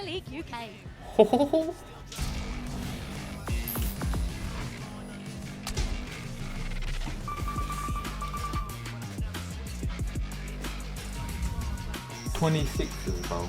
Baller League UK. Ho, ho, ho. '26s, bro.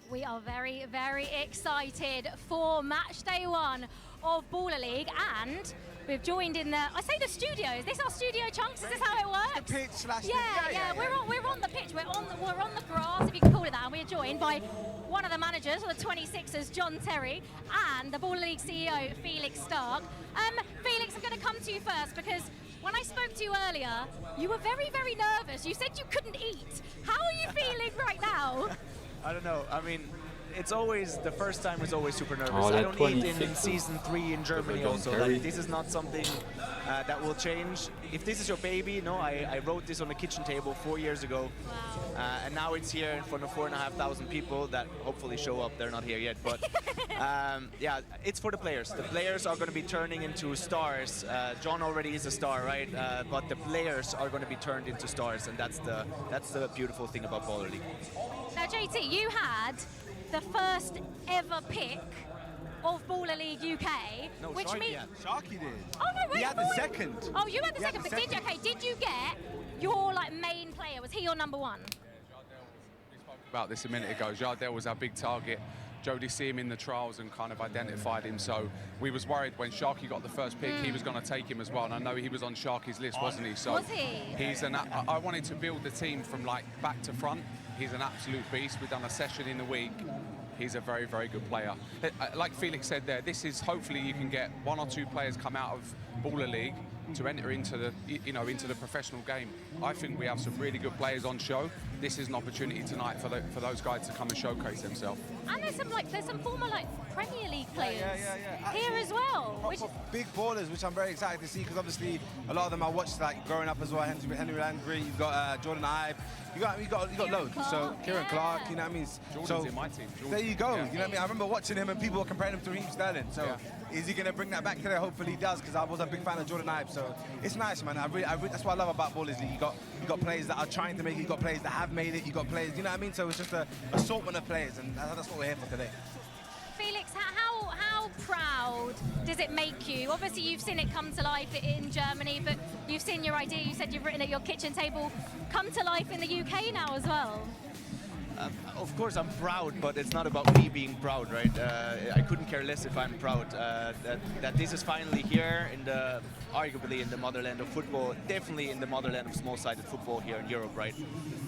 We are very, very excited for match day 1 of Baller League, and we've joined in the, I say the studio. Is this our studio, Chunks? Is this how it works? The pitch slash Yeah. We're on the pitch. We're on the grass, if you can call it that. And we're joined by one of the managers of the 26ers, John Terry, and the Baller League CEO, Felix Stark. Felix, I'm going to come to you first because when I spoke to you earlier, you were very, very nervous. You said you couldn't eat. How are you feeling right now? I don't know. I mean, it's always, the first time is always super nervous. Oh, I don't eat in 26 season 3 in Germany also. Like, this is not something that will change. If this is your baby, no, I wrote this on the kitchen table 4 years ago. Wow. And now it's here in front of 4,500 people that hopefully show up. They're not here yet, but yeah, it's for the players. The players are going to be turning into stars. John already is a star, right? But the players are going to be turned into stars, and that's the beautiful thing about Baller League. Now, JT, you had the first ever pick of Baller League UK, No, which Sharky means... had. Sharky did. Oh, no, wait, He had the second. Oh, you had the He had second, the but second. did you get your main player? Was he your number 1? We spoke about this a minute ago. Jardel was our big target. Jody see him in the trials and kind of identified him. So we was worried when Sharky got the first pick, he was going to take him as well. And I know he was on Sharky's list, wasn't he? So Was he? He's I wanted to build the team from like back to front. He's an absolute beast. We've done a session in the week. He's a very, very good player. Like Felix said there, this is hopefully you can get 1 or 2 players come out of Baller League to enter into the, into the professional game. I think we have some really good players on show. This is an opportunity tonight for those guys to come and showcase themselves. And there's some former Premier League players Yeah. here as well. Which, Big ballers, which I'm very excited to see because obviously a lot of them I watched like growing up as well. Henry Landry, you've got Jordan Ibe, you got loads. So Kieran Clark, you know what I mean. Jordan's in my team. Jordan. There you go. Yeah. You know what I mean. I remember watching him and people were comparing him to Raheem Sterling. So is he going to bring that back today? Hopefully he does, because I was a big fan of Jordan Ibe. So it's nice, man. I really, that's what I love about Ball League. You got players that are trying to make it. You got players that have made it. You got players, you know what I mean. So it's just an assortment of players, and that's what we're here for today. Felix, how proud does it make you? Obviously, you've seen it come to life in Germany, but you've seen your idea, you said you've written at your kitchen table, come to life in the UK now as well. Of course, I'm proud, but it's not about me being proud, right? I couldn't care less if I'm proud that this is finally here in the, arguably in the motherland of football, definitely in the motherland of small-sided football here in Europe, right?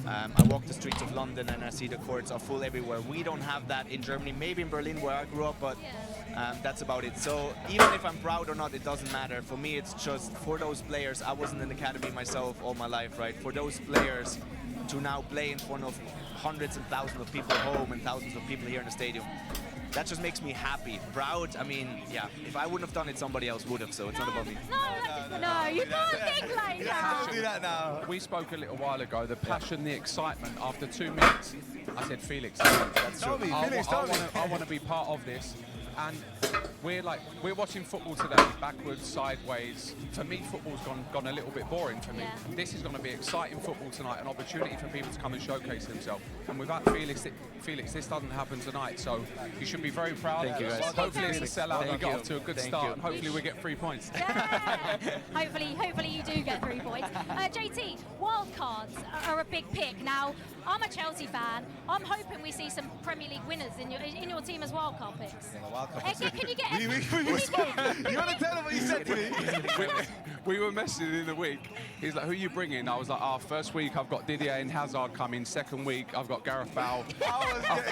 I walk the streets of London and I see the courts are full everywhere. We don't have that in Germany, maybe in Berlin where I grew up, but that's about it. So even if I'm proud or not, it doesn't matter. For me, it's just for those players. I wasn't in the academy myself all my life, right? For those players to now play in front of hundreds and thousands of people at home and thousands of people here in the stadium, that just makes me happy. Proud, I mean, yeah, if I wouldn't have done it, somebody else would have, so it's not about me. No, you can't think like that. Don't do that now. We spoke a little while ago, the passion, the excitement, after 2 minutes, I said, Felix, that's true. Tell me, Felix, I want to be part of this. And we're watching football today, backwards, sideways. For me, football's gone a little bit boring for me. Yeah. This is going to be exciting football tonight, an opportunity for people to come and showcase themselves. And without Felix, this doesn't happen tonight. So you should be very proud. Thank you, guys. Hopefully it's a sellout. We Thank got you. off to a good Thank start, you. and hopefully we get 3 points. Yeah. hopefully you do get 3 points. JT, wildcards are a big pick. Now, I'm a Chelsea fan. I'm hoping we see some Premier League winners in your team as wildcard picks. Can you get? You want to tell him what you said to me? we were messaging in the week. He's like, who are you bringing? I was like, first week I've got Didier and Hazard coming. Second week I've got Gareth Bale.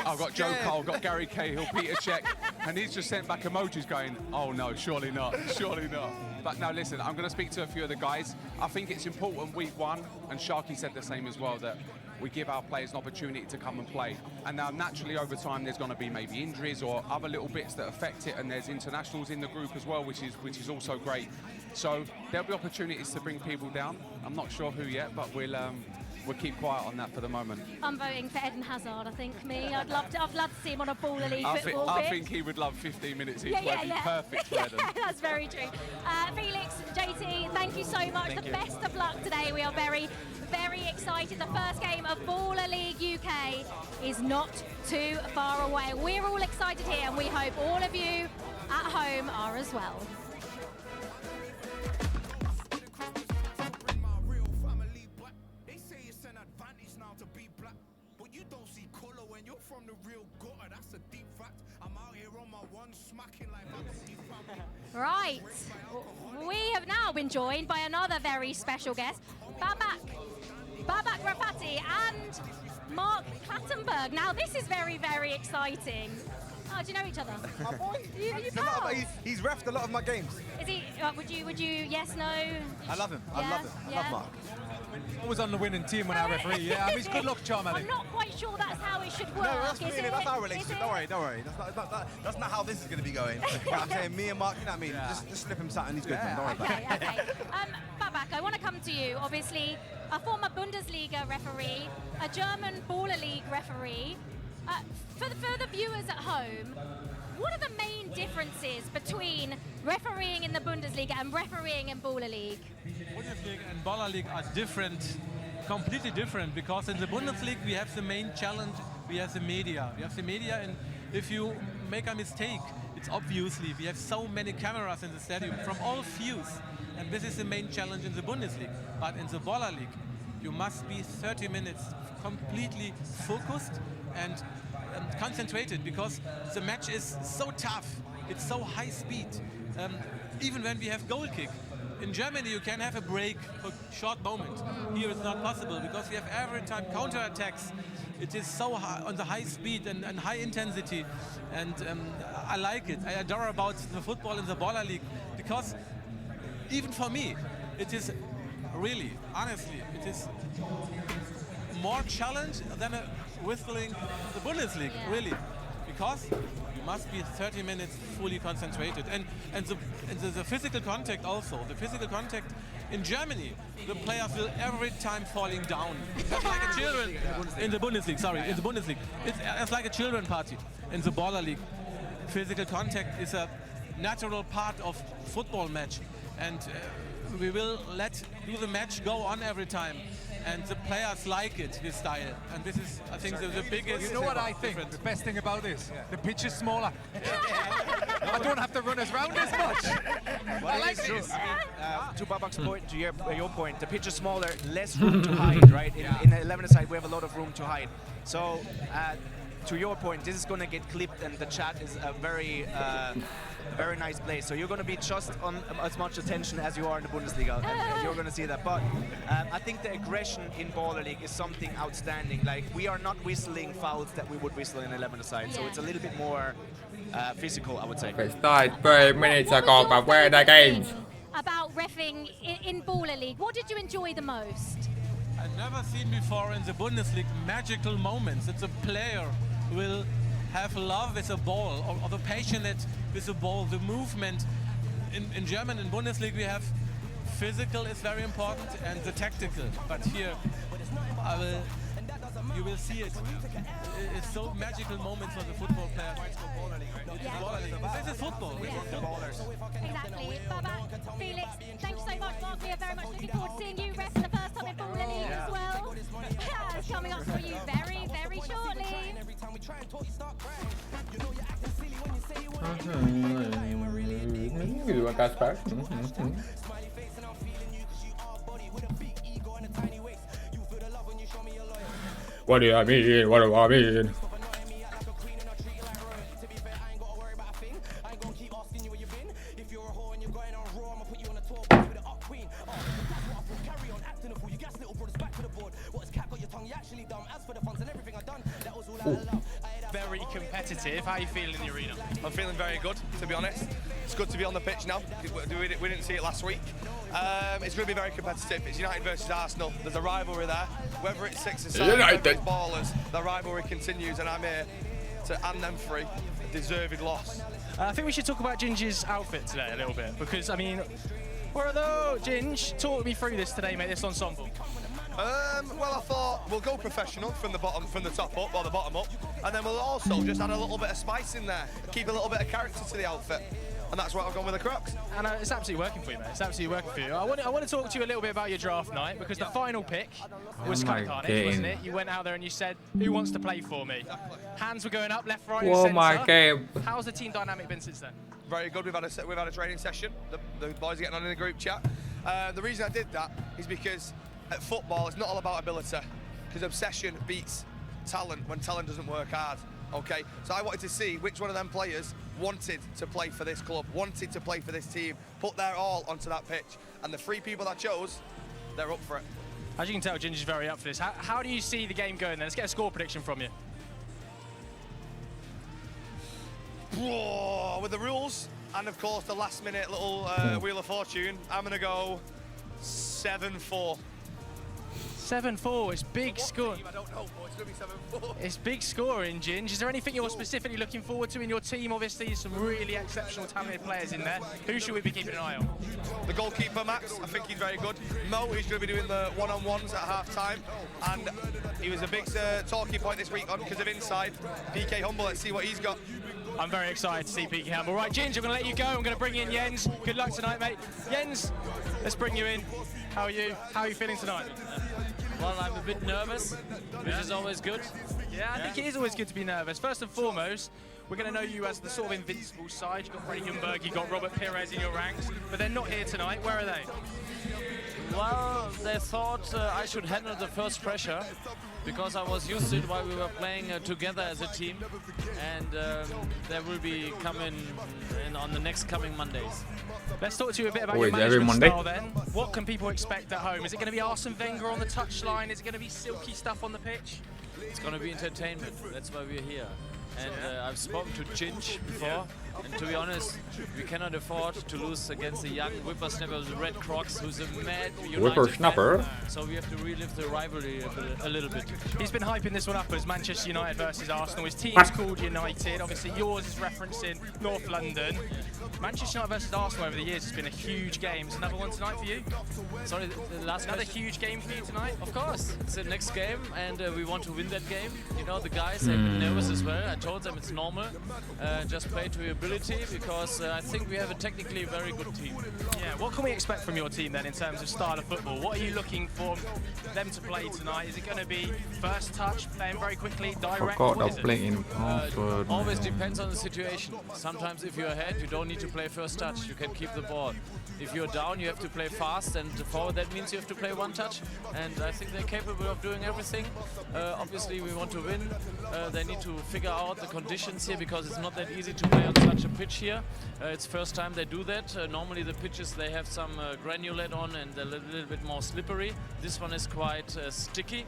I've got Joe Cole, I've got Gary Cahill, Peter Cech. And he's just sent back emojis going, oh no, surely not, surely not. But now listen, I'm going to speak to a few of the guys. I think it's important week 1, and Sharky said the same as well, that we give our players an opportunity to come and play. And now naturally over time there's going to be maybe injuries or other little bits that affect it, and there's internationals in the group as well, which is also great. So there'll be opportunities to bring people down. I'm not sure who yet, but we'll keep quiet on that for the moment. I'm voting for Eden Hazard. I think I'd love to see him on a baller league football I pitch. think he would love 15 minutes each Yeah, way. yeah. Perfect for Eden. That's very true. Felix, JT, thank you so much. Thank you. Best of luck today. We are very, very excited. The first game of Baller League UK is not too far away. We're all excited here, and we hope all of you at home are as well. Right, we have now been joined by another very special guest, Babak Rafati and Mark Clattenburg. Now this is very, very exciting. Oh, do you know each other? My boy. You No, pals? but he's refed a lot of my games. Is he? Would you? Yes, no. I love him. I Yeah, love him. I yeah. love Mark. Always on the winning team when I referee. Yeah, I mean, it's good luck, charm, I'm not quite sure that's how it should work. No, that's is really, it? that's our Is relationship. it? Don't worry. That's not how this is going to be going. But I'm saying me and Mark, you know what I mean? Just slip him something, he's good. Man. Don't worry about it. Okay. Babak, I want to come to you. Obviously, a former Bundesliga referee, a German Baller League referee. For the viewers at home, what are the main differences between refereeing in the Bundesliga and refereeing in Baller League? Bundesliga and Baller League are different, completely different, because in the Bundesliga we have the main challenge, we have the media. And if you make a mistake, it's obviously, we have so many cameras in the stadium from all views, and this is the main challenge in the Bundesliga. But in the Baller League, you must be 30 minutes completely focused and concentrated, because the match is so tough, it's so high speed. Even when we have goal kick, in Germany you can have a break for a short moment. Here it's not possible, because we have every time counter-attacks. It is so high, on the high speed and high intensity, and I like it. I adore about the football in the Baller League, because even for me, it is really, honestly, it is more challenge than a whistling the Bundesliga, really, because you must be 30 minutes fully concentrated, and the physical contact also. The physical contact in Germany, the players will every time falling down. It's like a children in the Bundesliga. Sorry, in the Bundesliga, it's like a children party. In the Baller League, physical contact is a natural part of football match, and we will do the match go on every time. And the players like it, this style. And this is, I think, the biggest. You know what I think? difference. The best thing about this? The pitch is smaller. I don't have to run us round as much. I like this. To Babak's point, to your point, the pitch is smaller, less room to hide, right? In the 11-a-side, we have a lot of room to hide. So, to your point, this is going to get clipped, and the chat is a very nice place. So you're going to be just on as much attention as you are in the Bundesliga. And you're going to see that. But I think the aggression in Baller League is something outstanding. Like, we are not whistling fouls that we would whistle in 11-a-side. So it's a little bit more physical, I would say. It started 30 minutes ago, but where are the games? About reffing in Baller League, what did you enjoy the most? I've never seen before in the Bundesliga magical moments. It's a player will have love with a ball, or the passionate with the ball, the movement. In German, in Bundesliga, we have physical is very important and the tactical. But here, I will you will see it. It's so magical moments for the football players. This is football. Exactly. Baba, Felix, thank you so much, Mark. We are very much looking forward to seeing you rest for the first time in Baller League as well. It's coming up for you very, very shortly. You want gas back? What do I mean? What do I mean? Very competitive. How are you feeling in the arena? I'm feeling very good, to be honest. It's good to be on the pitch now. We didn't see it last week. It's going to be very competitive. It's United versus Arsenal. There's a rivalry there. Whether it's 6 or 7, whether it's ballers, the rivalry continues, and I'm here to hand them free. A deserved loss. I think we should talk about Ginger's outfit today a little bit, because, I mean, where are those? Ginge, talk me through this today, mate, this ensemble. Well, I thought we'll go professional from the top up, or the bottom up, and then we'll also just add a little bit of spice in there, keep a little bit of character to the outfit, and that's why I've gone with the Crocs. And it's absolutely working for you, mate. It's absolutely working for you. I want to talk to you a little bit about your draft night, because the final pick was kind of carnage, wasn't it? You went out there and you said, "Who wants to play for me?" Hands were going up, left, right, and centre. my game. How's the team dynamic been since then? Very good. We've had a training session. The boys are getting on in the group chat. The reason I did that is because at football, it's not all about ability, because obsession beats talent when talent doesn't work hard, okay? So I wanted to see which one of them players wanted to play for this club, wanted to play for this team, put their all onto that pitch. And the 3 people I chose, they're up for it. As you can tell, Ginger's very up for this. How do you see the game going then? Let's get a score prediction from you. Whoa, with the rules, and of course the last minute little Wheel of Fortune, I'm gonna go 7-4. 7-4, it's big score. I don't know, but it's going to be 7-4. It's big scoring, Ginge. Is there anything you're specifically looking forward to in your team? Obviously, some really exceptional, talented players in there. Who should we be keeping an eye on? The goalkeeper, Max, I think he's very good. Mo, he's going to be doing the one-on-ones at half-time. And he was a big talking point this week on because of inside. PK Humble, let's see what he's got. I'm very excited to see PK Humble. Right, Ginge, I'm going to let you go. I'm going to bring in Jens. Good luck tonight, mate. Jens, let's bring you in. How are you? How are you feeling tonight? Well, I'm a bit nervous, which is always good. Yeah, I think it is always good to be nervous. First and foremost, we're going to know you as the sort of invincible side. You've got Freddie Humberg, you've got Robert Pires in your ranks, but they're not here tonight. Where are they? Well, they thought I should handle the first pressure because I was used to it while we were playing together as a team, and they will be coming in on the next coming Mondays. Let's talk to you a bit about your management style then. What can people expect at home? Is it going to be Arsene Wenger on the touchline? Is it going to be silky stuff on the pitch? It's going to be entertainment. That's why we're here. And I've spoken to Ginge before, and to be honest, we cannot afford to lose against a young whippersnapper with the red Crocs, who's a mad whippersnapper. So we have to relive the rivalry a little bit. He's been hyping this one up as Manchester United versus Arsenal. His team's called United. Obviously, yours is referencing North London. Manchester United versus Arsenal over the years has been a huge game. Is another one tonight for you? Sorry, the last Another huge game for you tonight? Of course, it's the next game, and we want to win that game. You know, the guys have been nervous as well. I told them it's normal. Just play to your ability, because I think we have a technically very good team. Yeah, what can we expect from your team then in terms of style of football? What are you looking for them to play tonight? Is it going to be first touch, playing very quickly, direct? Always depends on the situation. Sometimes if you're ahead, you don't need to play first touch. You can keep the ball. If you're down, you have to play fast, and forward that means you have to play one touch. And I think they're capable of doing everything. Obviously, we want to win. They need to figure out the conditions here, because it's not that easy to play on such a pitch here. It's first time they do that. Normally the pitches, they have some granulate on and a little bit more slippery. This one is quite sticky,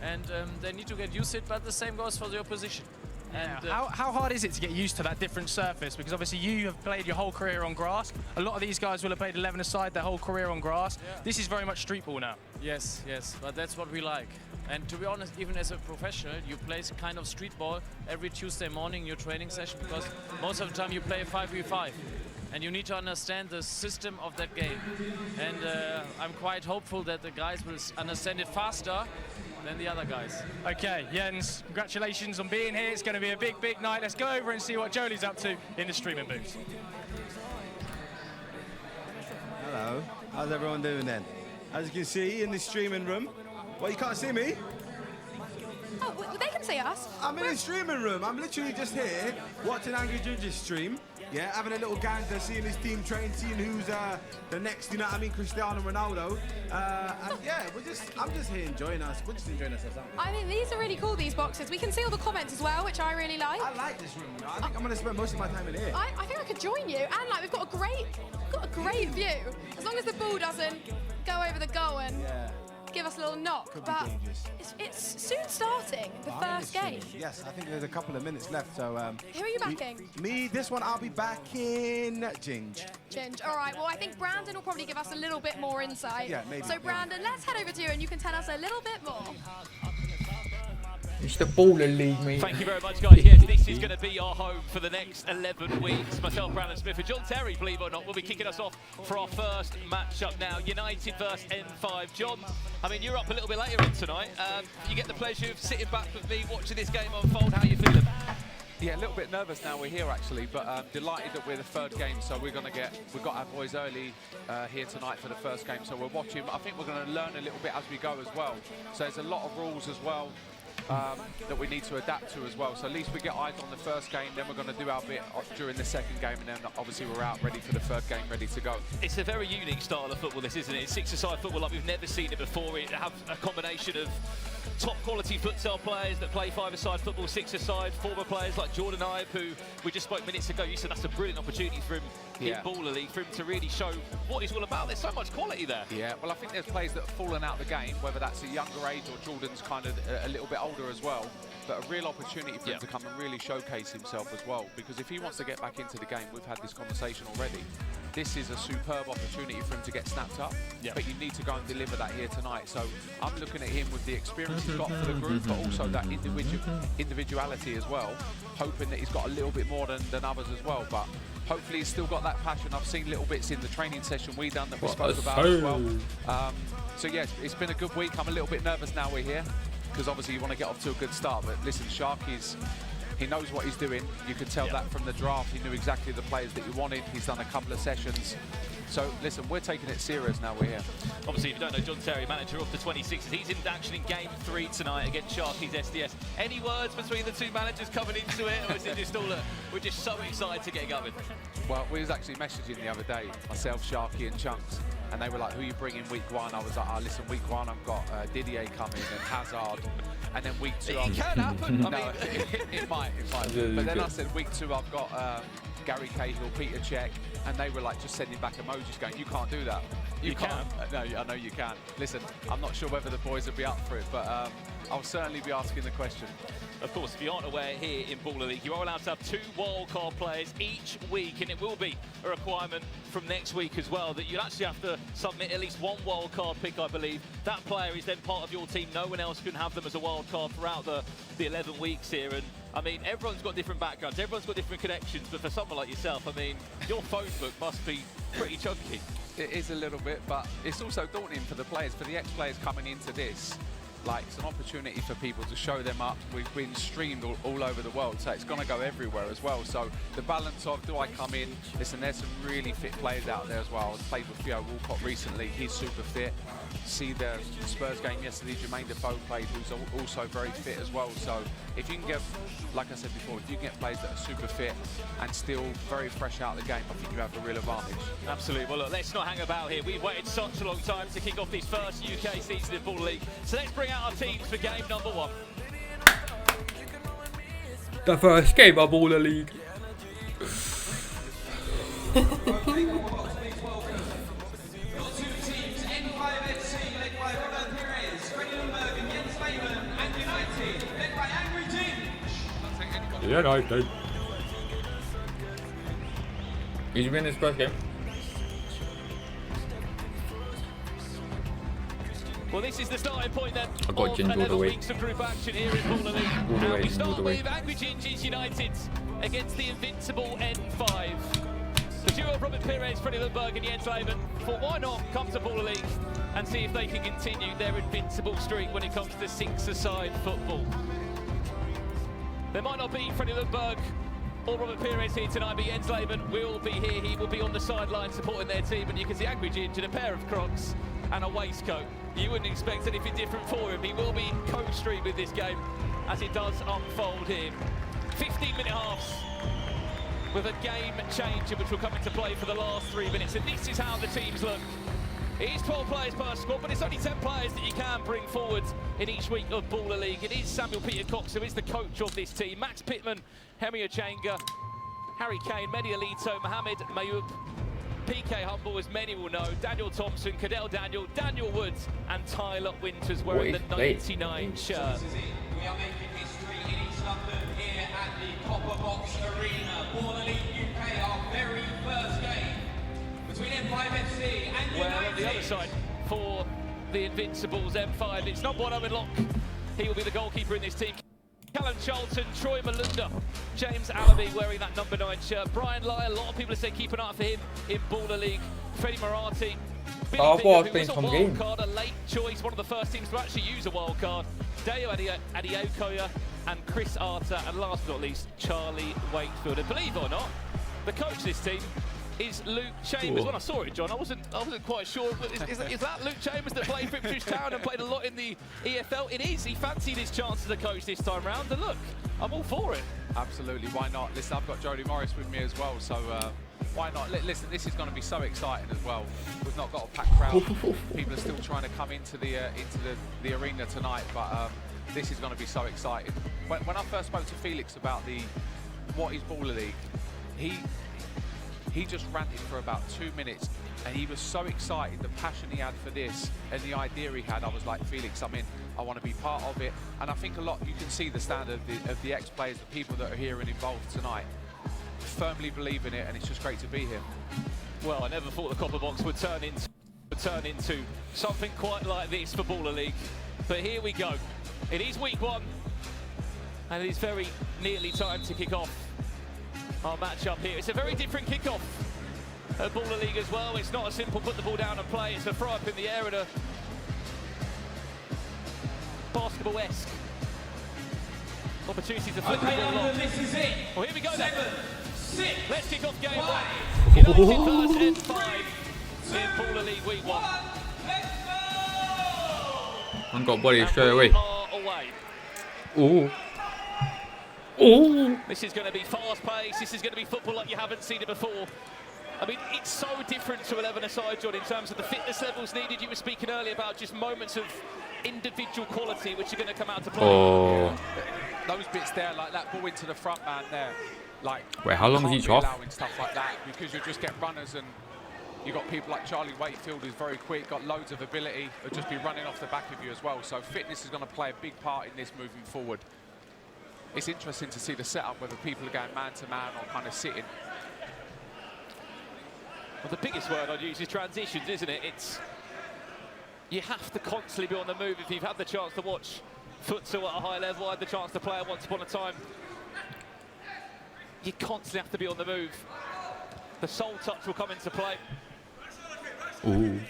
and they need to get used to it, but the same goes for the opposition. And how hard is it to get used to that different surface? Because obviously you have played your whole career on grass. A lot of these guys will have played 11-a-side their whole career on grass. Yeah. This is very much street ball now. Yes, yes, but that's what we like. And to be honest, even as a professional, you play kind of street ball every Tuesday morning in your training session, because most of the time you play 5v5. And you need to understand the system of that game. And I'm quite hopeful that the guys will understand it faster than the other guys. Okay, Jens, congratulations on being here. It's going to be a big, big night. Let's go over and see what Jolie's up to in the streaming booth. Hello. How's everyone doing then? As you can see in the streaming room. Well, you can't see me. Oh, well, they can see us. I'm in the streaming room. I'm literally just here watching Angry Ginger's stream. Yeah, having a little gander, seeing his team train, seeing who's the next, you know what I mean, Cristiano Ronaldo. And yeah, I'm just here enjoying us. We're just enjoying ourselves. I mean, these are really cool, these boxes. We can see all the comments as well, which I really like. I like this room. I think I'm going to spend most of my time in here. I think I could join you. And like, we've got a great view. As long as the ball doesn't go over the goal and give us a little knock. But it's soon starting, the first game. Yes, I think there's a couple of minutes left. So who are you backing? Me, this one I'll be backing Ginge. Ginge. All right, well, I think Brandon will probably give us a little bit more insight. Yeah, maybe. So Brandon, let's head over to you and you can tell us a little bit more. It's the Baller League, mate. Thank you very much, guys. Yes, this is going to be our home for the next 11 weeks. Myself, Brandon Smith, and John Terry, believe it or not, will be kicking us off for our first match-up now. United versus N5. John, I mean, you're up a little bit later on tonight. You get the pleasure of sitting back with me, watching this game unfold. How are you feeling? Yeah, a little bit nervous now we're here actually, but delighted that we're the third game. So we've got our boys early here tonight for the first game. So we're watching. I think we're going to learn a little bit as we go as well. So there's a lot of rules as well that we need to adapt to as well. So at least we get eyes on the first game, then we're going to do our bit during the second game, and then obviously we're out ready for the third game, ready to go. It's a very unique style of football, this, isn't it? It's six-a-side football like we've never seen it before. It have a combination of top quality futsal players that play five-a-side football, six-a-side, former players like Jordan Ibe, who we just spoke minutes ago. You said that's a brilliant opportunity for him in Baller League, for him to really show what he's all about. There's so much quality there. Yeah, well, I think there's players that have fallen out of the game, whether that's a younger age or Jordan's kind of a little bit older as well, but a real opportunity for him to come and really showcase himself as well, because if he wants to get back into the game, we've had this conversation already, this is a superb opportunity for him to get snapped up, but you need to go and deliver that here tonight. So I'm looking at him with the experience he's got for the group, but also that individuality as well, hoping that he's got a little bit more than others as well. But hopefully he's still got that passion. I've seen little bits in the training session we done that we spoke about as well. So yeah, it's been a good week. I'm a little bit nervous now we're here, because obviously you want to get off to a good start. But listen, Sharky's, he knows what he's doing. You could tell that from the draft. He knew exactly the players that you wanted. He's done a couple of sessions. So listen, we're taking it serious now we're here. Obviously, if you don't know, John Terry, manager of the 26ers, he's in action in Game 3 tonight against Sharky's SDS. Any words between the two managers coming into it, or is it just all we're just so excited to get going? Well, we was actually messaging the other day, myself, Sharky and Chunks, and they were like, who you bring in week 1? I was like, oh, listen, week 1 I've got Didier coming and Hazard, and then week 2 it can happen. No, it might. But then I said week 2 I've got Gary Cahill, Peter Cech, and they were like just sending back emojis going, you can't do that. You can't. No, I know you can. Listen, I'm not sure whether the boys will be up for it, but I'll certainly be asking the question. Of course, if you aren't aware, here in Baller League, you are allowed to have 2 wildcard players each week, and it will be a requirement from next week as well, that you'll actually have to submit at least 1 wildcard pick, I believe. That player is then part of your team. No one else can have them as a wildcard throughout the 11 weeks here. And I mean, everyone's got different backgrounds, everyone's got different connections, but for someone like yourself, I mean, your phone book must be pretty chunky. It is a little bit, but it's also daunting for the players, for the ex-players coming into this. Like, it's an opportunity for people to show them up. We've been streamed all over the world, so it's going to go everywhere as well. So the balance of, do I come in? Listen, there's some really fit players out there as well. I played with Theo Walcott recently. He's super fit. See the Spurs game yesterday, Jermaine Defoe played, who's also very fit as well. So if you can get, like I said before, if you can get players that are super fit and still very fresh out of the game, I think you have a real advantage. Absolutely. Well, look, let's not hang about here. We've waited such a long time to kick off this first UK season in Baller League. So let's bring out our teams for game number 1. The first game of Baller League. United. He's win his first game. Well, this is the starting point then. I got Ginger all the way. Weeks of group action here in Baller League. All the way, we start all the way. with Angry Gingers United against the invincible N5. The duo of Robert Pires, Freddie Lundberg and Jens Lehmann thought why not come to Baller League and see if they can continue their invincible streak when it comes to six-a-side football. There might not be Freddie Lundberg or Robert Pires here tonight, but Jens Lehmann will be here. He will be on the sideline supporting their team, and you can see Agridge in a pair of Crocs and a waistcoat. You wouldn't expect anything different for him. He will be co-stream with this game as it does unfold here. 15-minute halves with a game changer which will come into play for the last 3 minutes, and this is how the teams look. It is 12 players per squad, but it's only 10 players that you can bring forward in each week of Baller League. It is Samuel Peter Cox who is the coach of this team. Max Pittman, Hemi Ochanga, Harry Kane, Mehdi Alito, Mohamed Mayoub, PK Humble, as many will know, Daniel Thompson, Cadell Daniel, Daniel Woods, and Tyler Winters wearing the 99 shirt. We are making history in East London here at the Copper Box Arena. Baller League UK, our very first game between M5 FC and Well, on the other side, for the Invincibles, M5, it's not Bono in lock. He will be the goalkeeper in this team. Callum Charlton, Troy Malunda, James Allaby wearing that number 9 shirt. Brian Lyle, a lot of people have said keep an eye out for him in Baller League. Freddie Moratti, Billy Bigger, who was a wild card, a late choice, one of the first teams to actually use a wild card. Deo Adiokoya and Chris Arter, and last but not least, Charlie Wakefield. And believe it or not, the coach of this team is Luke Chambers. When I saw it, John, I wasn't quite sure. Is that Luke Chambers that played for Ipswich Town and played a lot in the EFL? It is. He fancied his chance as a coach this time round, and look, I'm all for it. Absolutely, why not? Listen, I've got Jody Morris with me as well, so why not? Listen, this is going to be so exciting as well. We've not got a packed crowd. People are still trying to come into the arena tonight, but this is going to be so exciting. When I first spoke to Felix about what is Baller League, he just ranted for about 2 minutes, and he was so excited, the passion he had for this and the idea he had. I was like, Felix, I'm in. I want to be part of it. And I think you can see the standard of the ex-players, the people that are here and involved tonight, firmly believe in it, and it's just great to be here. Well, I never thought the Copper Box would turn into something quite like this for Baller League. But here we go. It is week 1, and it is very nearly time to kick off our match up here. It's a very different kickoff at Baller League as well. It's not a simple put the ball down and play. It's a throw up in the air and a basketball-esque opportunity to flip the ball on. This is it. Well, here we go then. 6, Let's kick off game 1. 5, United first and 5 in Baller League week 1. And got body straight away. Away. Ooh. Ooh. This is going to be fast-paced. This is going to be football like you haven't seen it before. I mean, it's so different to 11-a-side, John, in terms of the fitness levels needed. You were speaking earlier about just moments of individual quality which are going to come out to play. Oh. Yeah. Those bits there, like that ball into the front man there, like. Wait, how long is each off? Allowing stuff like that, because you just get runners, and you got people like Charlie Wakefield who's very quick, got loads of ability, will just be running off the back of you as well. So fitness is going to play a big part in this moving forward. It's interesting to see the setup, whether people are going man-to-man or kind of sitting. Well, the biggest word I'd use is transitions, isn't it? You have to constantly be on the move. If you've had the chance to watch futsal at a high level, had the chance to play it once upon a time, you constantly have to be on the move. The soul touch will come into play. Ooh.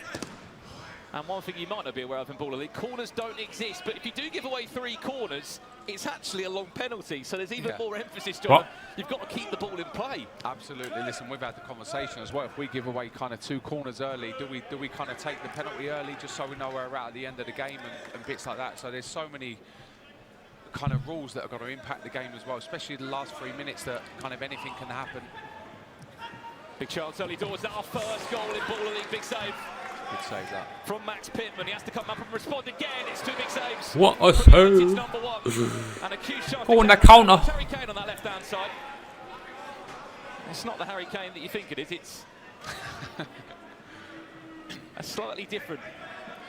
And one thing you might not be aware of in Baller League, corners don't exist, but if you do give away 3 corners, it's actually a long penalty, so there's even more emphasis, John. You've got to keep the ball in play. Absolutely. Listen, we've had the conversation as well. If we give away kind of 2 corners early, do we kind of take the penalty early just so we know where we're at the end of the game and bits like that? So there's so many kind of rules that are going to impact the game as well, especially the last 3 minutes, that kind of anything can happen. Big chance early doors. That our first goal in Baller League. Big save. Good save that. From Max Pittman. He has to come up and respond again. It's 2 big saves. What a save. It's number 1. And a huge shot. Go on the counter. Harry Kane on that left-hand side. It's not the Harry Kane that you think it is. It's a slightly different.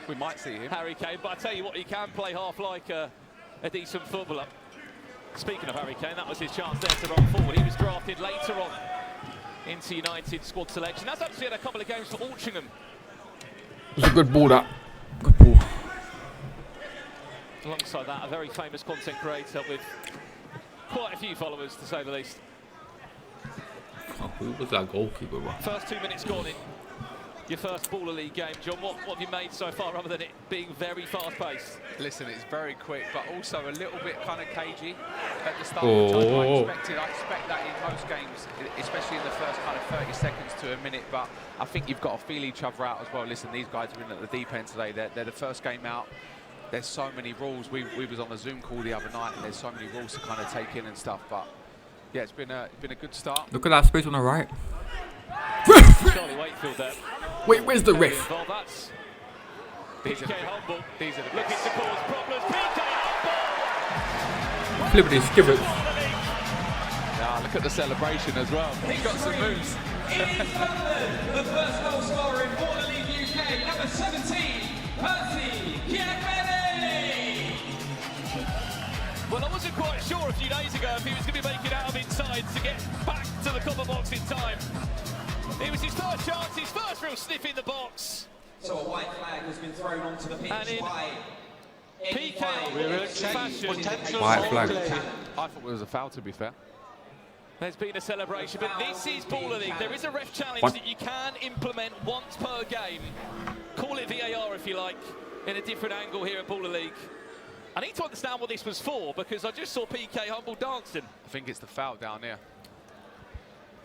We might see him. Harry Kane. But I tell you what, he can play half like a decent footballer. Speaking of Harry Kane, that was his chance there to run forward. He was drafted later on into United squad selection. That's actually had a couple of games for Altrincham. It's a good ball, that. Good ball. Alongside that, a very famous content creator with quite a few followers, to say the least. Oh, who was that goalkeeper, bro? First 2 minutes gone in your first Baller League game, John. What have you made so far, other than it being very fast-paced? Listen, it's very quick, but also a little bit kind of cagey at the start. I expect that in most games, especially in the first kind of 30 seconds to a minute. But I think you've got to feel each other out as well. Listen, these guys are in at the deep end today. They're the first game out. There's so many rules. We was on a Zoom call the other night, and there's so many rules to kind of take in and stuff. But yeah, it's been a good start. Look at that space on the right. Charlie Wakefield there. Wait, where's the ref? PK Humble. These are the looking to cause problems. PK Humble. Flippity skivets. Now look at the celebration as well. He got some moves. The first goal scorer in Baller League UK, number 17, Percy Kiakmeni. Well, I wasn't quite sure a few days ago if he was going to be making out of inside to get back to the copper box in time. It was his first chance, his first real sniff in the box. So a white flag has been thrown onto the pitch by PK fashion. White flag. I thought it was a foul, to be fair. There's been a celebration, but this is Baller League. There is a ref challenge that you can implement once per game. Call it VAR if you like, in a different angle here at Baller League. I need to understand what this was for, because I just saw PK Humble dancing. I think it's the foul down here.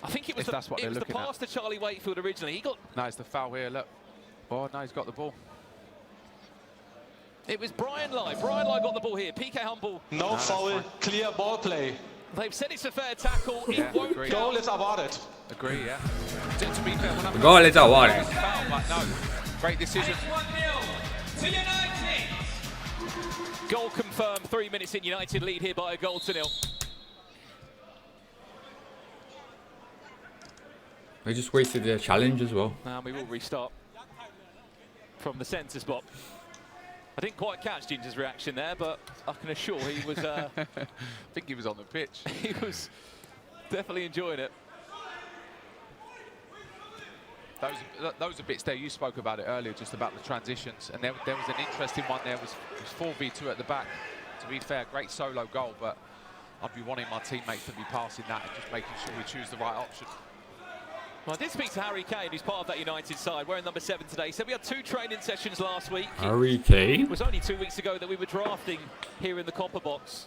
I think it was that's what they're looking pass to Charlie Wakefield originally. He got. No, it's the foul here. Look. Oh no, he's got the ball. It was Brian Lai. Brian Lai got the ball here. PK Humble. No foul, clear ball play. They've said it's a fair tackle. It won't count. Goal is awarded. Agree, yeah. To be fair, when Goal is awarded. Foul, but no, great decision. 1-0 to United. Goal confirmed. 3 minutes in, United lead here by a goal to 0. They just wasted their challenge as well. And we will restart from the centre spot. I didn't quite catch Ginger's reaction there, but I can assure he was... I think he was on the pitch. He was definitely enjoying it. Those are bits there, you spoke about it earlier, just about the transitions, and there was an interesting one there, it was 4v2 at the back. To be fair, great solo goal, but I'd be wanting my teammates to be passing that and just making sure we choose the right option. Well, I did speak to Harry Kane, who's part of that United side, wearing number 7 today. He said we had 2 training sessions last week. Harry Kane? It was only 2 weeks ago that we were drafting here in the copper box.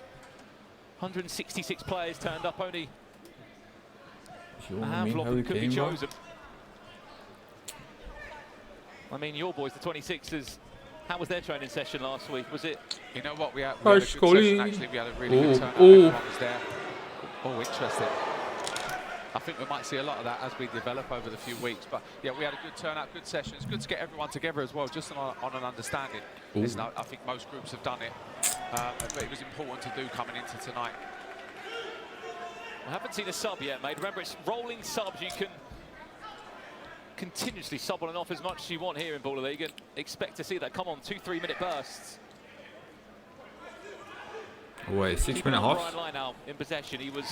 166 players turned up, only a handful of them could be chosen. I mean, your boys, the 26ers, how was their training session last week? Was it? You know what, we had a good session, actually. We had a really good turnout. Everyone was there. Oh, interesting. I think we might see a lot of that as we develop over the few weeks. But yeah, we had a good turnout, good sessions. Good to get everyone together as well, just on an understanding. Listen, I think most groups have done it, but it was important to do coming into tonight. I haven't seen a sub yet, mate. Remember, it's rolling subs. You can continuously sub on and off as much as you want here in Baller League, and expect to see that come on 2-3 minute bursts. Wait, 6 minute half. Brian Lai now in possession. He was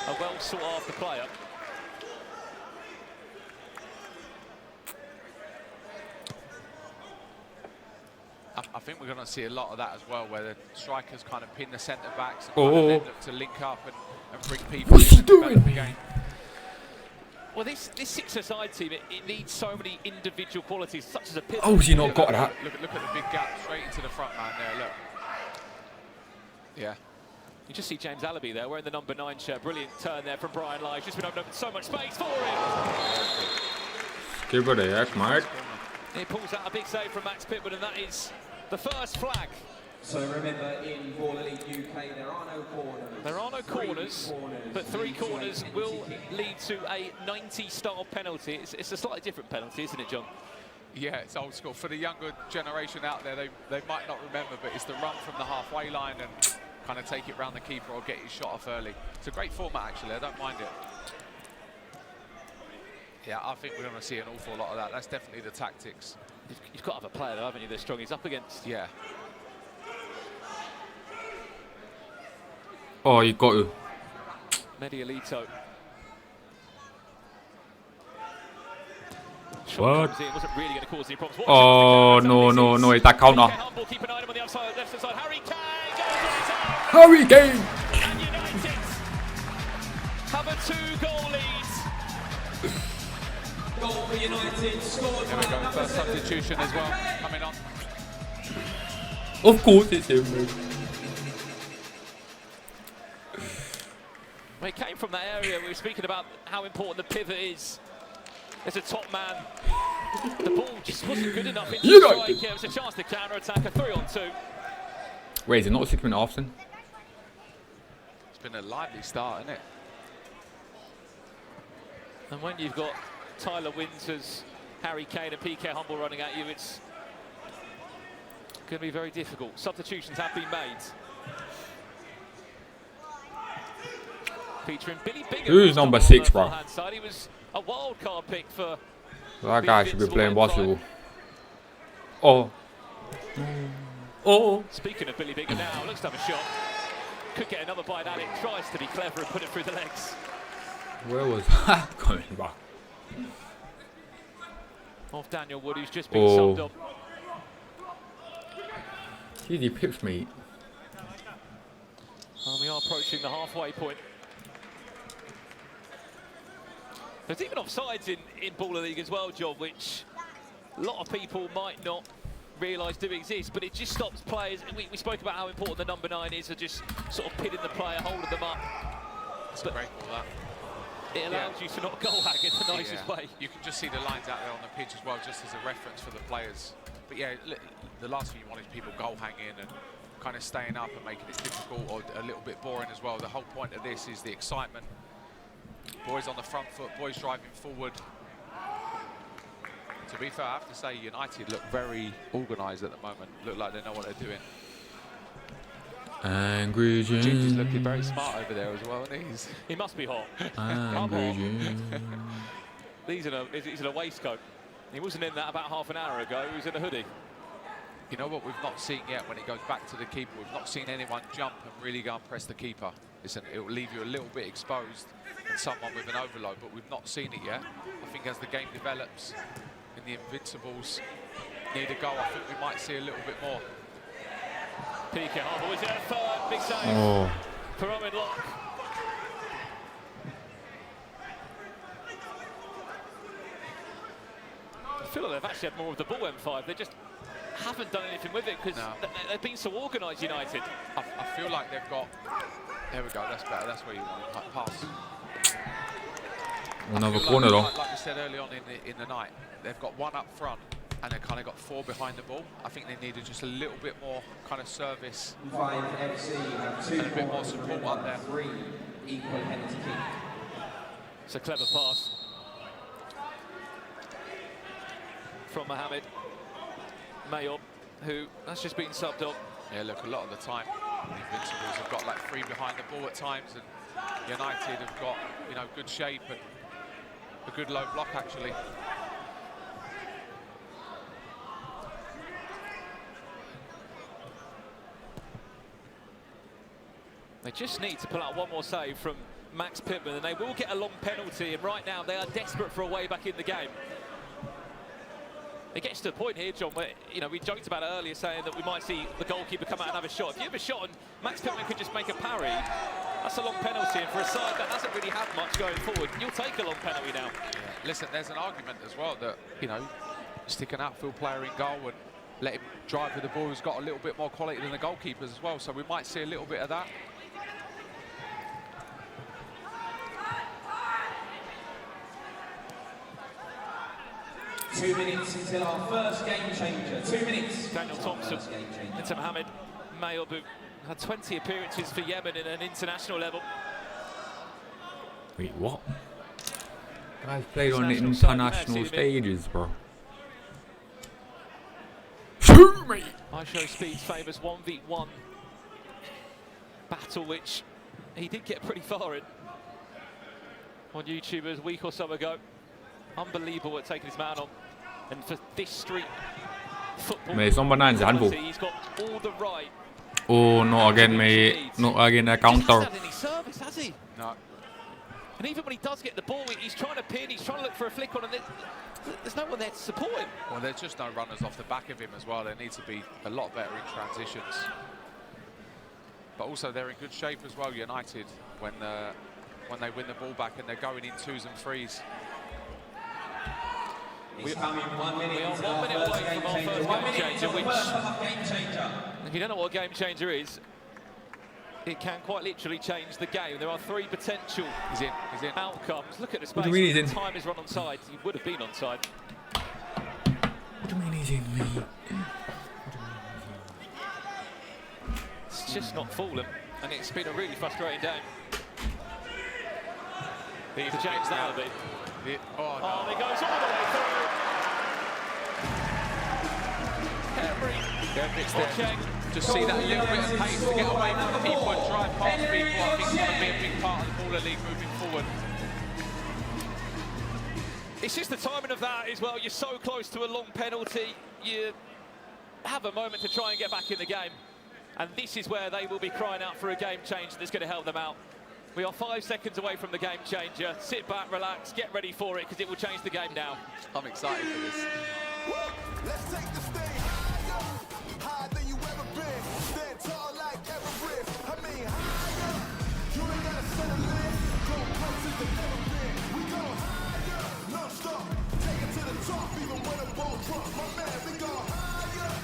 a well sought after player. I think we're going to see a lot of that as well, where the strikers kind of pin the centre backs and kind of then look to link up and bring people in and develop the game. Well, this six-a-side team, it needs so many individual qualities, such as a pivot. Oh, has he not got that? Look at the big gap straight into the front man there, look. Yeah. You just see James Allaby there, wearing the number 9 shirt. Brilliant turn there from Brian Lai. He's just been opening up so much space for him. Give it a yak, Mark. He pulls out a big save from Max Pittman, and that is the first flag. So remember, in Baller League UK, there are no corners. There are no corners, but 3 corners will lead to a 90-style penalty. It's a slightly different penalty, isn't it, John? Yeah, it's old school. For the younger generation out there, they might not remember, but it's the run from the halfway line and kind of take it round the keeper or get his shot off early. It's a great format, actually. I don't mind it. Yeah, I think we're going to see an awful lot of that. That's definitely the tactics. You've got to have a player, though, haven't you, that's strong. He's up against... Yeah. Oh, you got to. Medialito. What? It wasn't really going to cause any problems. Oh, no, it's that counter. Keep an eye on the outside, left side. Harry Kane Harry Kane! And United have a 2-goal lead Goal for United, scored There we go, first substitution as well, coming on. Of course it's him, man. Well, it came from that area. We were speaking about how important the pivot is. As a top man, the ball just wasn't good enough into the strike. It was a chance to counter-attack, a 3-on-2. Wait, is it not a 6-minute half then? It's been a lively start, isn't it? And when you've got Tyler Winters, Harry Kane and PK Humble running at you, it's going to be very difficult. Substitutions have been made. Featuring Billy Bingham. Who's number 6, bro? Side. He was a wild card pick for. That guy should be playing basketball. Oh. Oh. Speaking of Billy Bingham now, looks to have a shot. Could get another bite at it. Tries to be clever and put it through the legs. Where was that going, bro? Off Daniel Wood, who's just been subbed up. Easy pips, mate. And we are approaching the halfway point. There's even offsides in Baller League as well, John, which a lot of people might not realise do exist, but it just stops players. We spoke about how important the number 9 is, of just sort of pinning the player, holding them up. It's a great ball, that. It allows you to not goal hag in the nicest way. You can just see the lines out there on the pitch as well, just as a reference for the players. But yeah, the last thing you want is people goal hanging and kind of staying up and making it difficult or a little bit boring as well. The whole point of this is the excitement. Boys on the front foot, boys driving forward. To be fair, I have to say United look very organised at the moment. Look like they know what they're doing. Angry Jim. Ginger's looking very smart over there as well, isn't he? He must be hot. Angry Jim. He's in a waistcoat. He wasn't in that about half an hour ago. He was in a hoodie. You know what we've not seen yet when it goes back to the keeper? We've not seen anyone jump and really go and press the keeper. It will leave you a little bit exposed and someone with an overload, but we've not seen it yet. I think as the game develops and the Invincibles need a goal, I think we might see a little bit more. PK Harbour was there third, big save for Owen Locke. I feel like they've actually had more of the ball, M5. They just haven't done anything with it because they've been so organised, United. I feel like they've got... There we go, that's better, that's where you want it. Pass. Another corner though. Like we said early on in the night, they've got one up front and they've kind of got 4 behind the ball. I think they needed just a little bit more kind of service and a bit more support up there. It's a clever pass from Mohamed Mayob, who has just been subbed up. Yeah, look, a lot of the time, the Invincibles have got like 3 behind the ball at times, and United have got, you know, good shape and a good low block actually. They just need to pull out one more save from Max Pittman, and they will get a long penalty. And right now, they are desperate for a way back in the game. It gets to the point here, John, where, you know, we joked about it earlier, saying that we might see the goalkeeper come out and have a shot. If you have a shot and Max Pittman could just make a parry, that's a long penalty. And for a side that hasn't really had much going forward, you'll take a long penalty now. Yeah. Listen, there's an argument as well that, you know, stick an outfield player in goal and let him drive with the ball who's got a little bit more quality than the goalkeepers as well. So we might see a little bit of that. Two minutes until our first game changer. 2 minutes. Daniel Thompson into Mohamed Mayob, who had 20 appearances for Yemen in an international level. Wait, what? Guys played on international stages, bro. Shoot me! I Show Speed's famous 1v1 battle, which he did get pretty far in on YouTube a week or so ago. Unbelievable at taking his man on. And for this street football, Mate, it's number 9's handball. he's got all the right. Oh, not again, mate. Not again, a counter. He hasn't had any service, has he? No. And even when he does get the ball, he's trying to pin, he's trying to look for a flick on, and there's no one there to support him. Well, there's just no runners off the back of him as well. There needs to be a lot better in transitions. But also, they're in good shape as well, United, when they win the ball back and they're going in 2s and 3s. We are 1 minute away from our first game changer, which, if you don't know what a game changer is, it can quite literally change the game. There are 3 potential outcomes. Look at the space. What do you mean he's in? Time is run on side. He would have been on side. What do you mean he's in, mate? It's just not fallen, and it's been a really frustrating game. He's changed that a bit. Oh, he goes all the way through. Just see that little bit of pace to get away from people and drive past people. I think it's going to be a big part of the Baller League moving forward. It's just the timing of that as well. You're so close to a long penalty. You have a moment to try and get back in the game. And this is where they will be crying out for a game change that's going to help them out. We are 5 seconds away from the game changer. Sit back, relax, get ready for it, because it will change the game now. I'm excited for this. Let's take the stage higher than you ever been. Stand tall like Everest. I mean higher. You ain't gotta settle in. Go places that never been. We go higher, no stop. Take it to the top, even when the ball drop. My man, we go higher.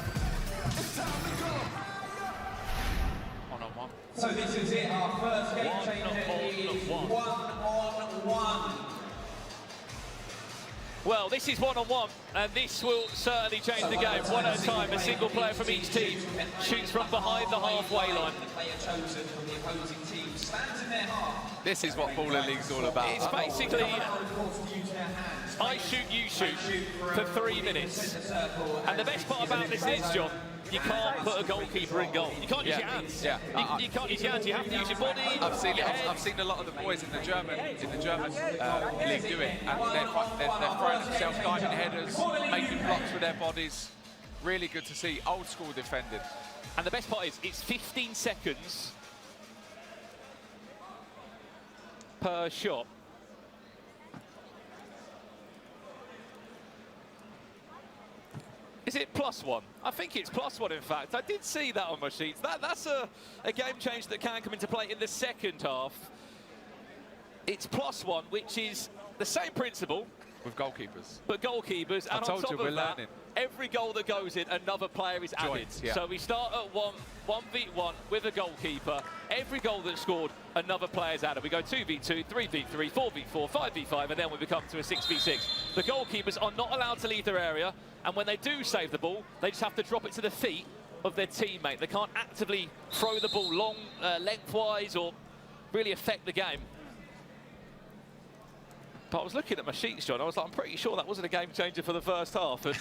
It's time to go. One-on-one. So this is it, our first game changer is one-on-one. Well, this is one-on-one, and this will certainly change the game. One at a time, a single player from each team shoots from behind the halfway line. This is what Baller League's all about. It's basically, I shoot, you shoot for 3 minutes. And the best part about this is, John, you can't put a goalkeeper in goal. You can't use your hands. Yeah. You can't use your hands. You have to use your body. I've seen a lot of the boys in the German league do it, and they're throwing themselves, diving headers, making blocks with their bodies. Really good to see. Old school defending. And the best part is, it's 15 seconds per shot. Is it +1? I think it's +1, in fact. I did see that on my sheets. That's a game change that can come into play in the second half. It's +1, which is the same principle. With goalkeepers. But goalkeepers, and on top of that, every goal that goes in, another player is added. So we start at 1v1 with a goalkeeper. Every goal that's scored, another player's added. We go 2v2, 3v3, 4v4, 5v5, and then we become to a 6v6. The goalkeepers are not allowed to leave their area, and when they do save the ball, they just have to drop it to the feet of their teammate. They can't actively throw the ball long, lengthwise, or really affect the game. But I was looking at my sheets, John. I was like, I'm pretty sure that wasn't a game changer for the first half, and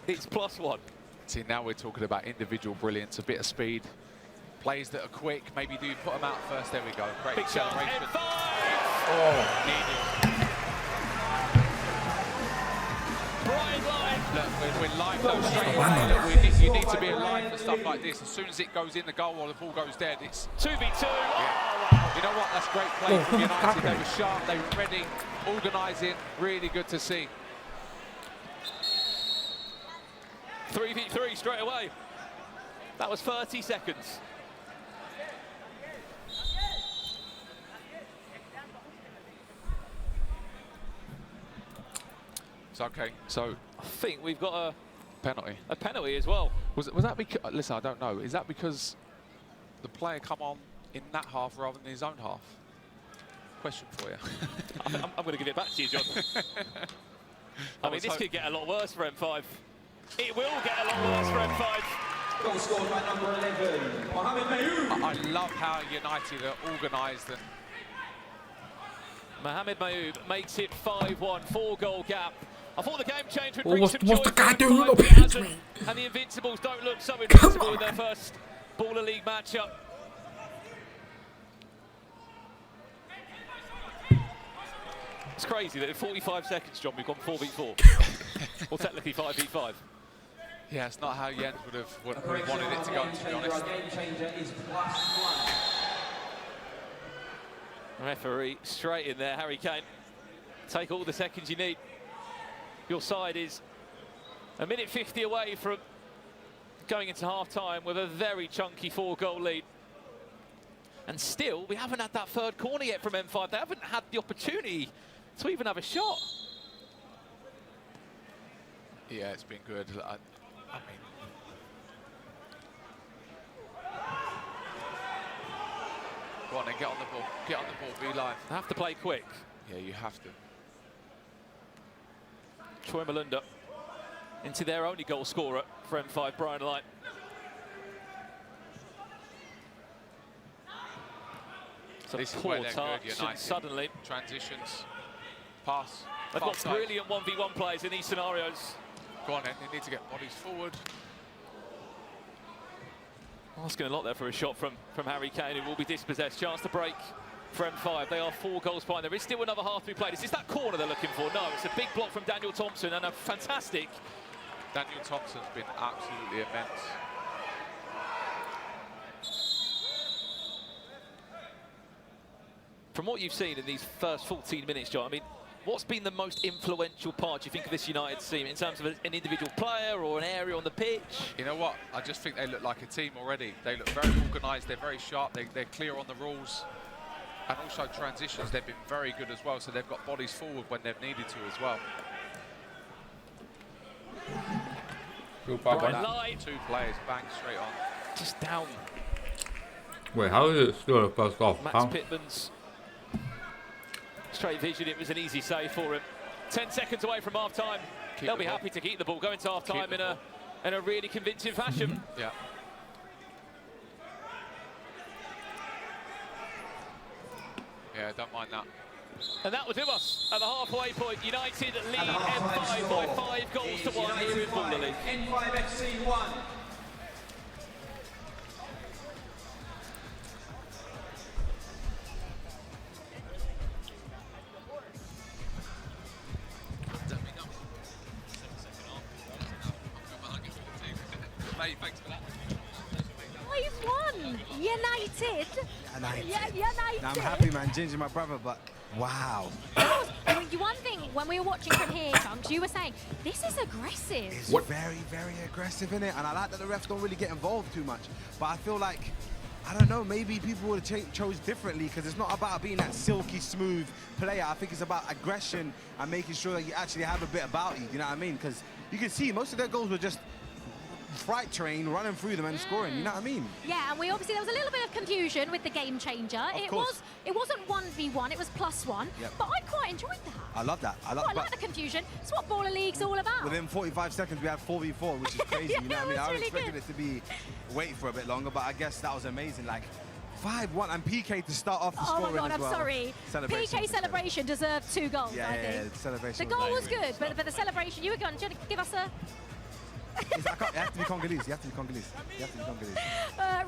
it's +1. See, now we're talking about individual brilliance, a bit of speed, plays that are quick. Maybe do put them out first. There we go. Great big acceleration. Oh, needed. Bright line. Look, we're live though straight away. You need to be alive for stuff like this. As soon as it goes in the goal or the ball goes dead, it's 2v2. Yeah. You know what? That's great play from United. They were sharp, they were ready, organising. Really good to see. 3v3 straight away. That was 30 seconds. It's okay. So I think we've got a penalty. A penalty as well. Was that because? Listen, I don't know. Is that because the player come on in that half rather than his own half? Question for you. I'm going to give it back to you, John. I mean, this could get a lot worse for M5. It will get a lot worse for M5. Goal scored by number 11, Mohamed Mayoub. I love how United are organised. And Mohamed Mayoub makes it 5-1, 4-goal gap. I thought the game change would Oh, bring some joy what's the guy to doing? M5, Look, but it hit hasn't. me. And the Invincibles don't look so invincible in their first Baller League matchup. It's crazy that in 45 seconds, John, we've gone 4v4. Or technically 5v5. yeah, it's not how Jens would have wanted it to go, to be honest. Our game changer is +1. Referee straight in there, Harry Kane. Take all the seconds you need. Your side is a minute 50 away from going into half-time with a very chunky 4-goal lead. And still, we haven't had that third corner yet from M5. They haven't had the opportunity to even have a shot. Yeah, it's been good. I mean, go on then, get on the ball. Get on the ball, be live. Have to play quick. Yeah, you have to. Troy Malunda into their only goal scorer for M5, Brian Light. It's a This is poor where they're touch, good, and United. suddenly Transitions, pass. they've far got side. brilliant 1v1 players in these scenarios. Go on then, they need to get bodies forward. Asking a lot there for a shot from Harry Kane, who will be dispossessed. Chance to break for M5. They are 4 goals behind. There is still another half to be played. Is this that corner they're looking for? No, it's a big block from Daniel Thompson and a fantastic... Daniel Thompson's been absolutely immense. From what you've seen in these first 14 minutes, John, I mean, what's been the most influential part, do you think, of this United team in terms of an individual player or an area on the pitch? You know what? I just think they look like a team already. They look very organised. They're very sharp. They're clear on the rules. And also transitions, they've been very good as well. So they've got bodies forward when they've needed to as well. Brian Light. 2 players, bang, straight on. Just down. Wait, how is it still a first off? Max How? Pittman's straight vision. It was an easy save for him. 10 seconds away from half time. They'll be happy to keep the ball, go into half time in a really convincing fashion. Yeah. Yeah, don't mind that. And that will do us at the halfway point. United lead M5 by 5 goals to 1 here in Baller League. M5 FC 1. Mate, thanks for that. We've won! United! United! Now, I'm happy, man. Ginger, my brother, but wow. I mean, one thing, when we were watching from here, Chunks, you were saying, this is aggressive. It's very, very aggressive, innit? And I like that the refs don't really get involved too much. But I feel like, I don't know, maybe people would have chose differently because it's not about being that silky smooth player. I think it's about aggression and making sure that you actually have a bit about you, you know what I mean? Because you can see most of their goals were just freight train running through them and scoring, you know what I mean? Yeah, and we obviously, there was a little bit of confusion with the game changer. It wasn't 1v1, it was +1. Yep. But I quite enjoyed that. I love that. I like the confusion. It's what Baller League's all about. Within 45 seconds, we had 4v4, which is crazy. Yeah, you know what I mean? I was really expecting good. it to be wait for a bit longer, but I guess that was amazing. Like 5-1 and PK to start off the Oh scoring my God, as I'm well. sorry. Celebration PK celebration deserved 2 goals, Yeah, I yeah, think. the celebration The goal was very good, but the celebration, you were going, do you want to give us a... You have to be Congolese. You have to be Congolese. You have to be Congolese.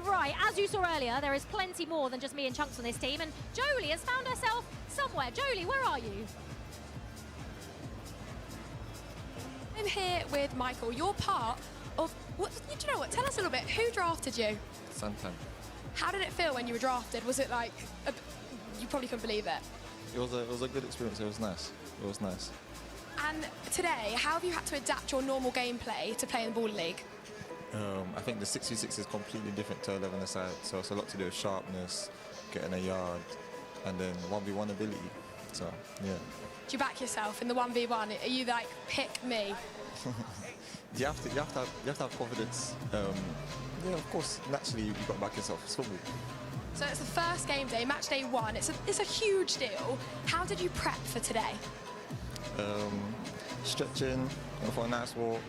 Right, as you saw earlier, there is plenty more than just me and Chunks on this team, and Jolie has found herself somewhere. Jolie, where are you? I'm here with Michael. You're part of, do you know what? Tell us a little bit. Who drafted you? Santan. How did it feel when you were drafted? Was it like, you probably couldn't believe it? It was a good experience. It was nice. It was nice. And today, how have you had to adapt your normal gameplay to play in the Baller League? I think the 6v6 is completely different to 11-a-side, so it's a lot to do with sharpness, getting a yard, and then 1v1 ability. So, yeah. Do you back yourself in the 1v1? Are you like, pick me? You have to have confidence. Yeah, of course, naturally you've got to back yourself. It's football. So it's the first game day, match day 1. It's a huge deal. How did you prep for today? Stretching, went for a nice walk,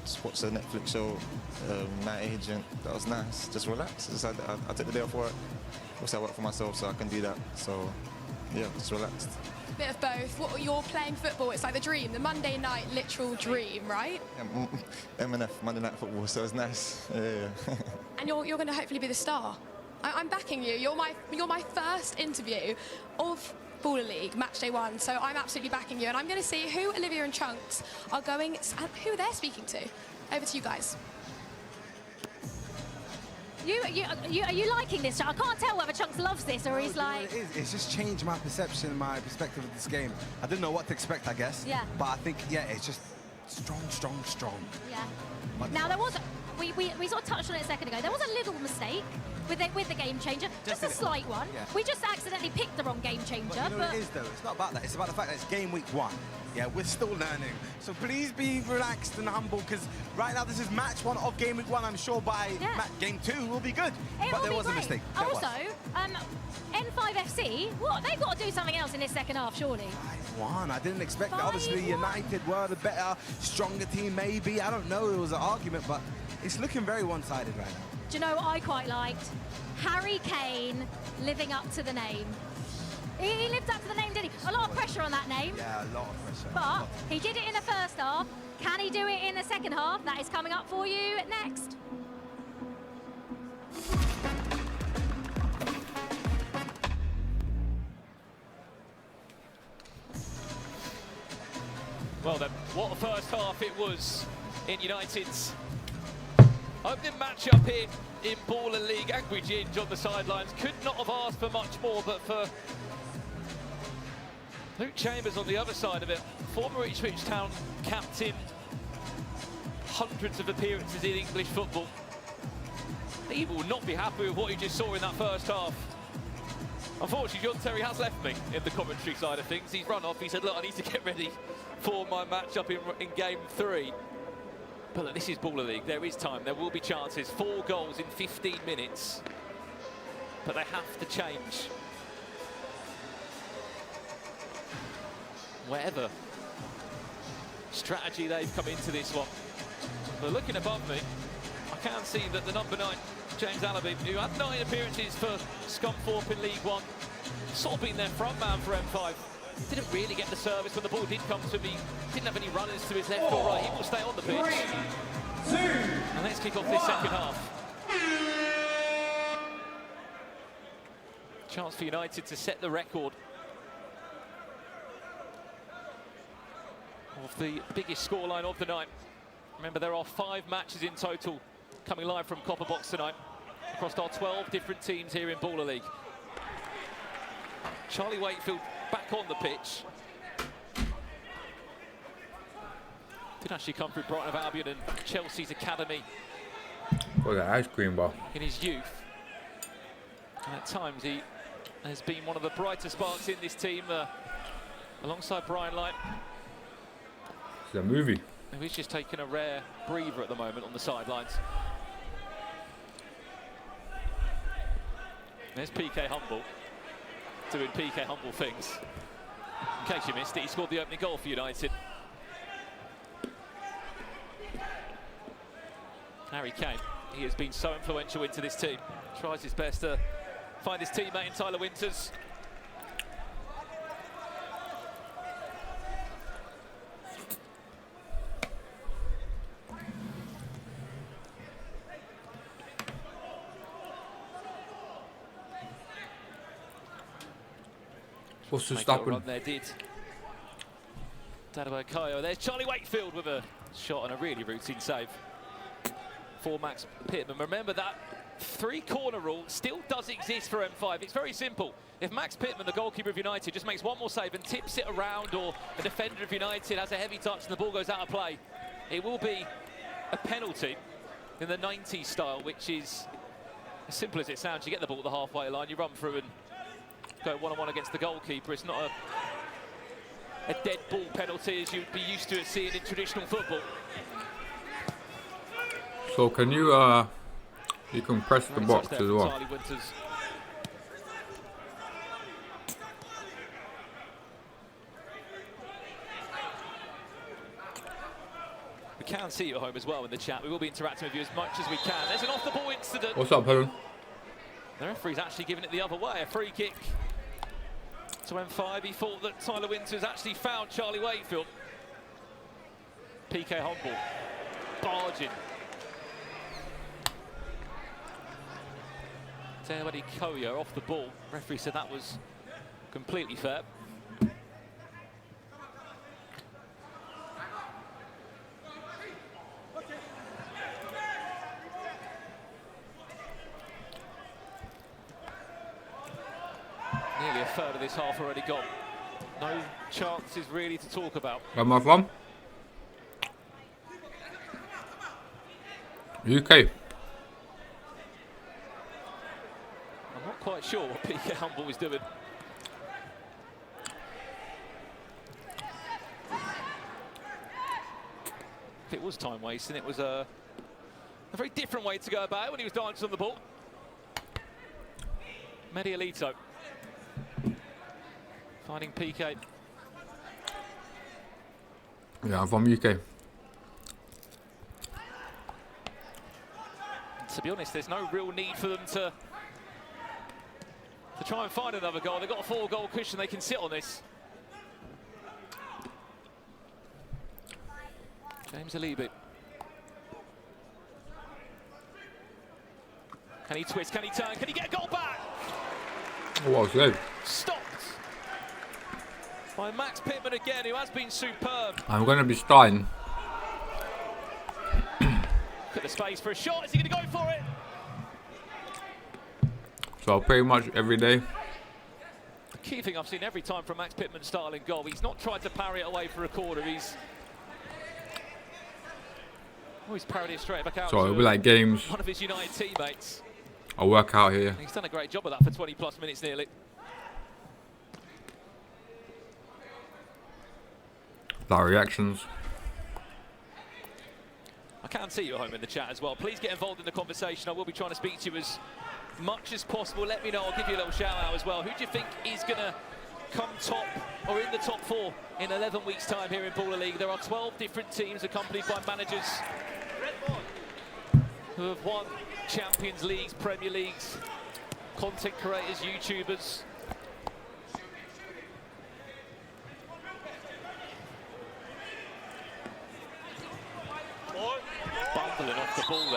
just watched a Netflix show, Night Agent. That was nice. Just relax. I took the day off work. Also, I work for myself, so I can do that. So, yeah, just relaxed. Bit of both. You're playing football. It's like the dream, the Monday night literal dream, right? MNF, Monday Night Football, so it's nice. Yeah. And you're going to hopefully be the star. I'm backing you. You're my first interview of Baller League, match day 1, so I'm absolutely backing you, and I'm going to see who Olivia and Chunks are going, who they're speaking to. Over to you guys. Are you liking this? I can't tell whether Chunks loves this or he's like... It's just changed my perception, my perspective of this game. I didn't know what to expect, I guess. Yeah. But I think, yeah, it's just strong. Yeah. Now, there was... We sort of touched on it a second ago. There was a little mistake with the game changer. Just a slight one. Yeah. We just accidentally picked the wrong game changer. But you know what it is, though? It's not about that. It's about the fact that it's game week 1. Yeah, we're still learning. So please be relaxed and humble, because right now this is match 1 of game week 1. I'm sure by game 2 will be good. But there was a mistake. Also, N5FC, what? They've got to do something else in this second half, surely. 5-1. I didn't expect that. Obviously, United were the better, stronger team, maybe. I don't know. It was an argument, but it's looking very one-sided right now. Do you know what I quite liked? Harry Kane living up to the name. He lived up to the name, didn't he? A lot of pressure on that name. Yeah, a lot of pressure. But he did it in the first half. Can he do it in the second half? That is coming up for you next. Well then, what a first half it was in United's opening match-up here in Baller League. Angry Ginge on the sidelines. Could not have asked for much more, but for Luke Chambers on the other side of it, former Ipswich Town captain, hundreds of appearances in English football. He will not be happy with what he just saw in that first half. Unfortunately, John Terry has left me in the commentary side of things. He's run off. He said, look, I need to get ready for my match-up in game 3. But look, this is Baller League. There is time. There will be chances. 4 goals in 15 minutes. But they have to change. Whatever strategy they've come into this one. But looking above me, I can see that the number 9, James Alabi, who had 9 appearances for Scunthorpe in League 1, sort of been their front man for M5. Didn't really get the service when the ball did come to me. Didn't have any runners to his left or right. He will stay on the pitch. 3, 2, and let's kick off this second half. Chance for United to set the record of the biggest scoreline of the night. Remember, there are 5 matches in total coming live from Copper Box tonight across our 12 different teams here in Baller League. Charlie Wakefield back on the pitch. Did actually come through Brighton of Albion and Chelsea's academy. Look at that ice cream bar. In his youth. And at times he has been one of the brighter sparks in this team, alongside Brian Light. It's a movie. He's just taking a rare breather at the moment on the sidelines. There's PK Humble doing PK Humble things. In case you missed it, he scored the opening goal for United. Harry Kane, he has been so influential into this team. Tries his best to find his teammate in Tyler Winters. What's to stop him? There did. Dado Kayo. There's Charlie Wakefield with a shot and a really routine save for Max Pittman. Remember that 3-corner rule still does exist for M5. It's very simple. If Max Pittman, the goalkeeper of United, just makes one more save and tips it around, or a defender of United has a heavy touch and the ball goes out of play, it will be a penalty in the 90s style, which is as simple as it sounds. You get the ball at the halfway line, you run through and go one-on-one against the goalkeeper. It's not a dead ball penalty as you'd be used to seeing in traditional football. So can you can press the box as well. We can see you at home as well in the chat. We will be interacting with you as much as we can. There's an off-the-ball incident. What's up, Helen? The referee's actually giving it the other way. A free kick to M5. He thought that Tyler Winters actually fouled Charlie Wakefield. PK Humble barging. Tewadi Koya off the ball. Referee said that was completely fair. Nearly a third of this half already gone. No chances really to talk about. Where am I from? UK. sure what PK Humble was doing. If it was time wasting, it was a very different way to go about it when he was dancing on the ball. Medialito finding PK. Yeah, I'm from UK. To be honest, there's no real need for them to try and find another goal. They've got a 4-goal cushion, they can sit on this. James Alibi. Can he twist? Can he turn? Can he get a goal back? Oh, what was good. Stopped by Max Pittman again, who has been superb. I'm going to be starting. Look at the space for a shot. Is he going to go for it? So pretty much every day. The key thing I've seen every time from Max Pittman's style in goal, he's not tried to parry it away for a corner. He's parried it straight back out. So it'll be like games. One of his United teammates. I work out here. He's done a great job of that for 20+ minutes nearly. Like reactions. I can see you at home in the chat as well. Please get involved in the conversation. I will be trying to speak to you as much as possible. Let me know. I'll give you a little shout out as well. Who do you think is going to come top or in the top 4 in 11 weeks' time here in Baller League? There are 12 different teams accompanied by managers who have won Champions Leagues, Premier Leagues, content creators, YouTubers. Bundling off the ball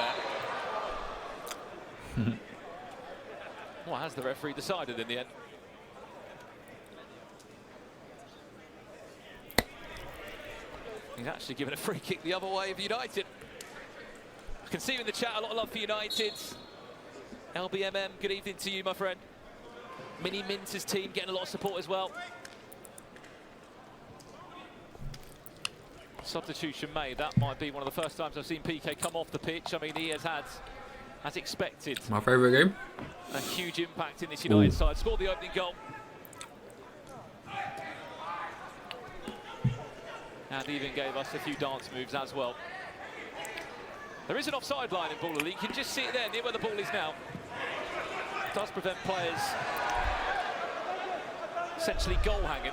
there. What has the referee decided in the end? He's actually given a free kick the other way of United. I can see you in the chat, a lot of love for United. LBMM, good evening to you, my friend. Mini Minter's team getting a lot of support as well. Substitution made. That might be one of the first times I've seen PK come off the pitch. I mean, he has had, as expected, My favourite game. a huge impact in this United side. Scored the opening goal. And even gave us a few dance moves as well. There is an offside line in Baller League. You can just see it there, near where the ball is now. It does prevent players essentially goal hanging.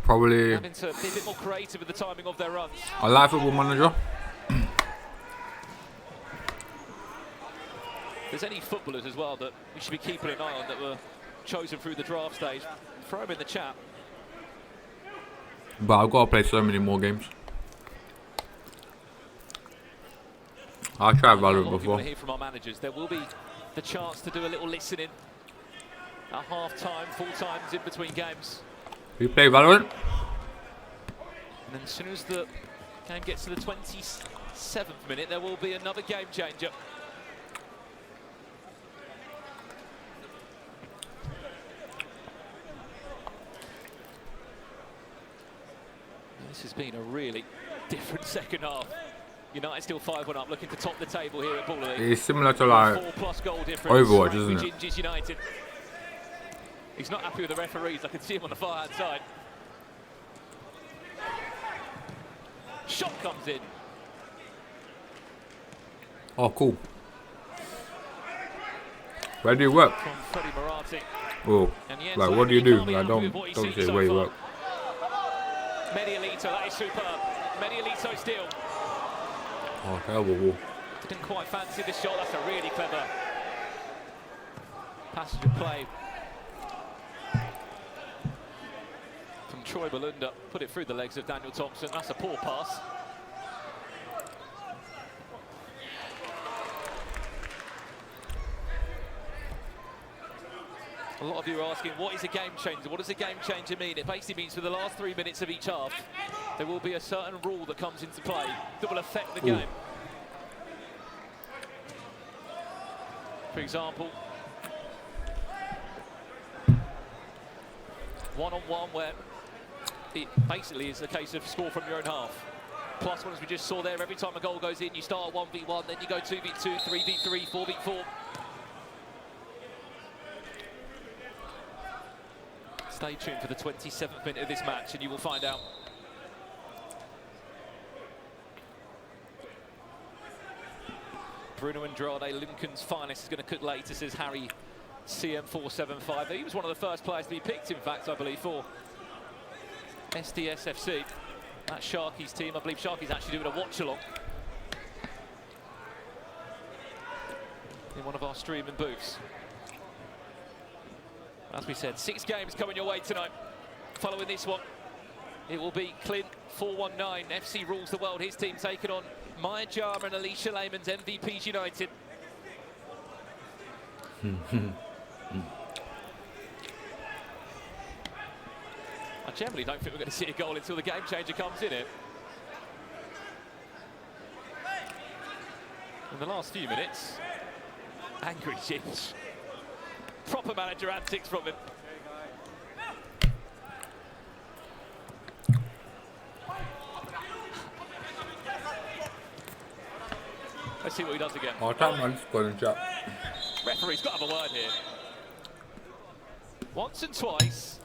Probably. Having to be a bit more creative with the timing of their runs. I like Football Manager. If there's any footballers as well that we should be keeping an eye on that were chosen through the draft stage, throw them in the chat. But I've got to play so many more games. I've tried Valorant We before. want to hear from our managers. There will be the chance to do a little listening at half-time, full times in between games. You play Valorant? And then as soon as the game gets to the 27th minute, there will be another game changer. This has been a really different second half. United still 5-1 up, looking to top the table here at Baller League. It's similar to like 4+ goal difference, Overwatch, isn't which it? injures United. He's not happy with the referees. I can see him on the far hand side. Shot comes in. Oh, cool. Where do you work? From Freddie Moratti. Oh, like what do you do? Like don't say where you work. Medialito, that is superb. Medialito steal. Oh, terrible ball. Didn't quite fancy this shot. That's a really clever passage of play from Troy Balunda. Put it through the legs of Daniel Thompson. That's a poor pass. A lot of you are asking, what is a game changer? What does a game changer mean? It basically means for the last 3 minutes of each half, there will be a certain rule that comes into play that will affect the game. For example, one-on-one where it basically is a case of score from your own half. Plus one, as we just saw there, every time a goal goes in, you start 1v1, then you go 2v2, 3v3, 4v4. Stay tuned for the 27th minute of this match and you will find out. Bruno Andrade, Lincoln's finest, is going to cook later, says Harry CM475. He was one of the first players to be picked, in fact, I believe, for SDSFC. That's Sharky's team. I believe Sharky's actually doing a watch-along in one of our streaming booths. As we said, 6 games coming your way tonight. Following this one, it will be Clint 419. FC rules the world. His team taking on Maya Jama and Alicia Lehman's MVPs United. I generally don't think we're going to see a goal until the game changer comes in it. In the last few minutes, angry Ginge. Proper manager antics from him. Let's see what he does again. Referee's got to have a word here. Once and twice.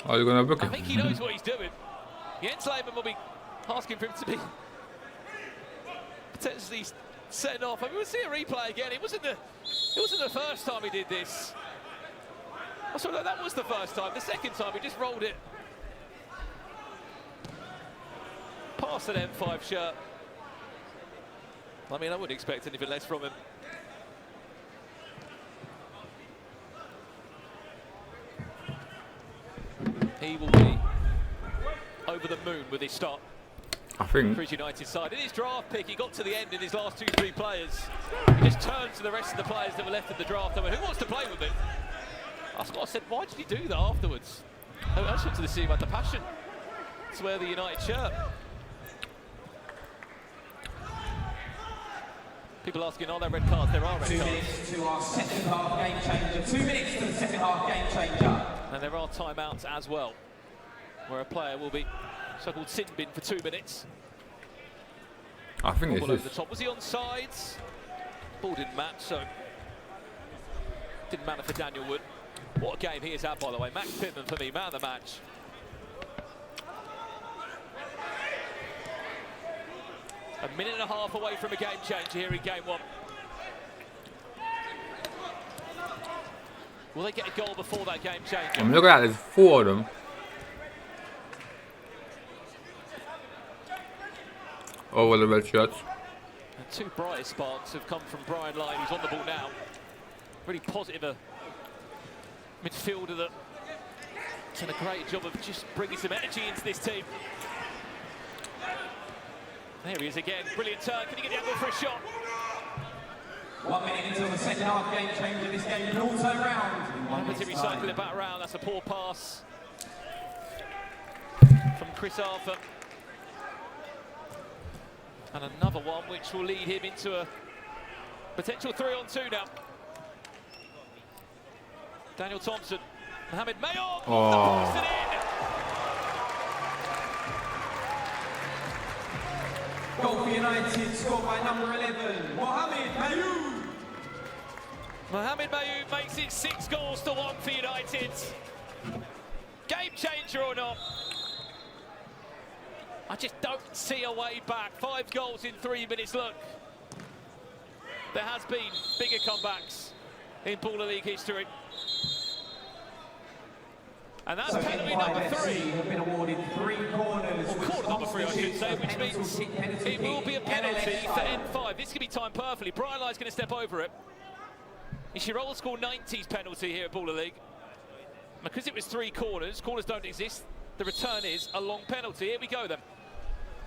Are you going to book I him? think he knows what he's doing. Jens Lehmann will be asking for him to be potentially setting off. I mean, we'll see a replay again. It wasn't the first time he did this. Oh, sorry, that was the first time. The second time he just rolled it past an M5 shirt. I mean, I wouldn't expect anything less from him. He will be over the moon with his start. I think. For his United side. In his draft pick, he got to the end in his last 2-3 players. He just turned to the rest of the players that were left in the draft. I mean, who wants to play with him? I said, why did he do that afterwards? I just wanted to see him had the passion to wear the United shirt. People asking, are there red cards? There are red cards. 2 minutes to our second half game changer. 2 minutes to the second half game changer. And there are timeouts as well, where a player will be so-called sin bin for 2 minutes. I think it's over just... the top. Was he on sides? Ball didn't match, so didn't matter for Daniel Wood. What a game he has had, by the way. Max Pittman for me, man of the match. A minute and a half away from a game changer here in game 1. Will they get a goal before that game changer? I mean, look at that, there's 4 of them. Over the red shirts. And 2 brightest sparks have come from Brian Lyon, who's on the ball now. Really positive midfielder that's done a great job of just bringing some energy into this team. There he is again, brilliant turn. Can he get the angle for a shot? 1 minute until the second half game changer. This game can all turn around. Happy to recycle it back around. That's a poor pass from Chris Arthur. And another one which will lead him into a potential 3-on-2 now. Daniel Thompson, Mohamed Mayow. Oh. Goal for United, scored by number 11, Mohamed Mayow. Mohamed Mayow makes it 6 goals to 1 for United. Game changer or not? I just don't see a way back. 5 goals in 3 minutes. Look, there has been bigger comebacks in Baller League history. And that's So penalty number 3. have been awarded 3 corners. Or corner number 3, I should say, which means it will be a penalty for N5. This could be timed perfectly. Brian Lyon's going to step over it. Ishiro score 90s penalty here at Baller League. Because it was 3 corners, corners don't exist. The return is a long penalty. Here we go then.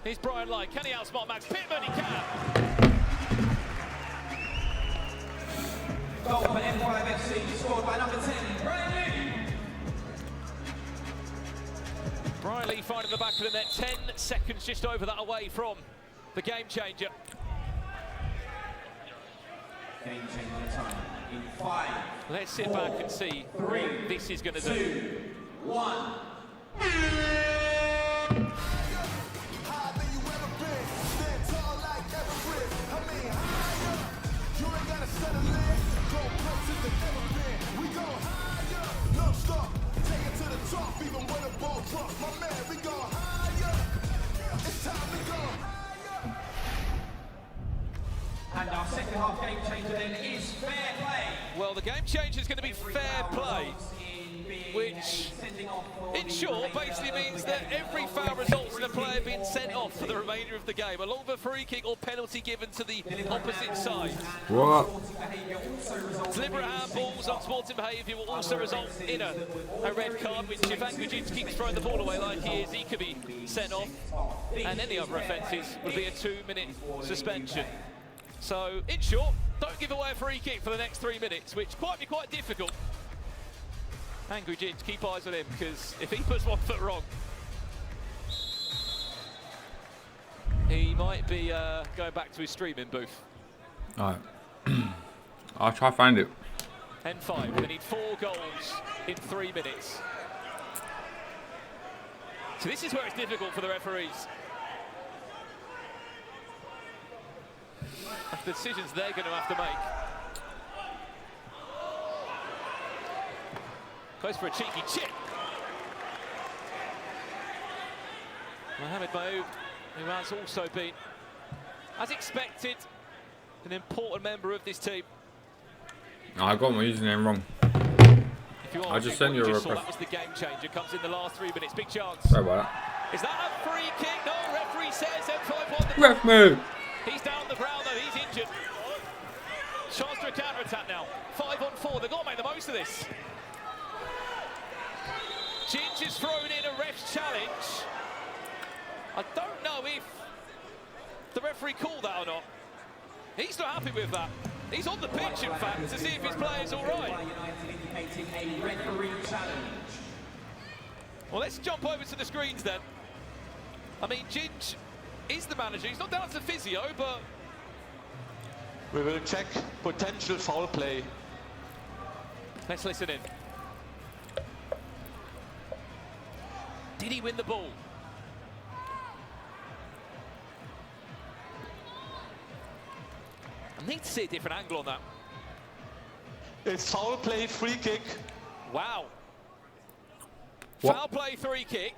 Here's Brian Lyon. Can he outsmart Max Pittman? He can. Goal for N5 FC, scored by number 10, Brian Lee. Brian Lee finding the back of the net. 10 seconds just over that away from the game changer. Game changer time in 5. Let's sit back and see 3, what this is going to 2, do. 1. You ain't gotta settle in, go places that never been. half game changer then is fair play. Well, the game changer is going to be fair play, which, in short, basically means that every foul results in a player being sent off for the remainder of the game, along with a free kick or penalty given to the opposite side. What? Deliberate handballs, unsporting behaviour will also result in a red card, which if Angrejits keeps throwing the ball away like he is, he could be sent off. And any other offences would be a 2-minute suspension. So, in short, don't give away a free kick for the next 3 minutes, which might be quite difficult. Angrejits, keep eyes on him, because if he puts one foot wrong, he might be going back to his streaming booth. Alright. I'll try to find it. N5, they need 4 goals in 3 minutes. So this is where it's difficult for the referees. That's the decisions they're going to have to make. Goes for a cheeky chip. Mohamed Mayoub, who has also been, as expected, an important member of this team. No, I got my username wrong. If you want I just sent you a request. that was the game changer. Comes in the last 3 minutes. Big chance. Sorry about that. Is that a free kick? No, referee says N5 Ref move. He's down the ground though, he's injured. Chance for a counter-attack now. 5 on 4, they've got to make the most of this. Ginge has thrown in a ref's challenge. I don't know if the referee called that or not. He's not happy with that. He's on the pitch, in fact, to see if his player's all right. Well, let's jump over to the screens then. I mean, Ginge is the manager. He's not down to physio, but... We will check potential foul play. Let's listen in. Did he win the ball? I need to see a different angle on that. It's foul play, free kick. Wow. What? Foul play, free kick.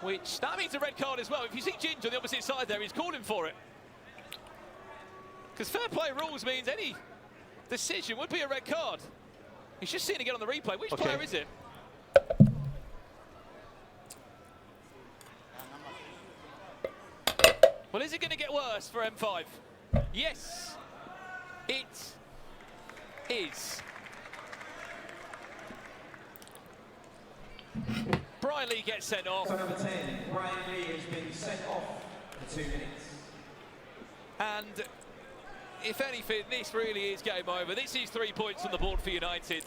Which, that means a red card as well. If you see Ginge on the opposite side there, he's calling for it. Because fair play rules means any decision would be a red card. He's just seeing it again on the replay. Which player is it? Well, is it going to get worse for M5? Yes, it is. Brian Lee gets sent off. So number 10, Brian Lee has been sent off for 2 minutes. And if anything, this really is game over. This is 3 points on the board for United.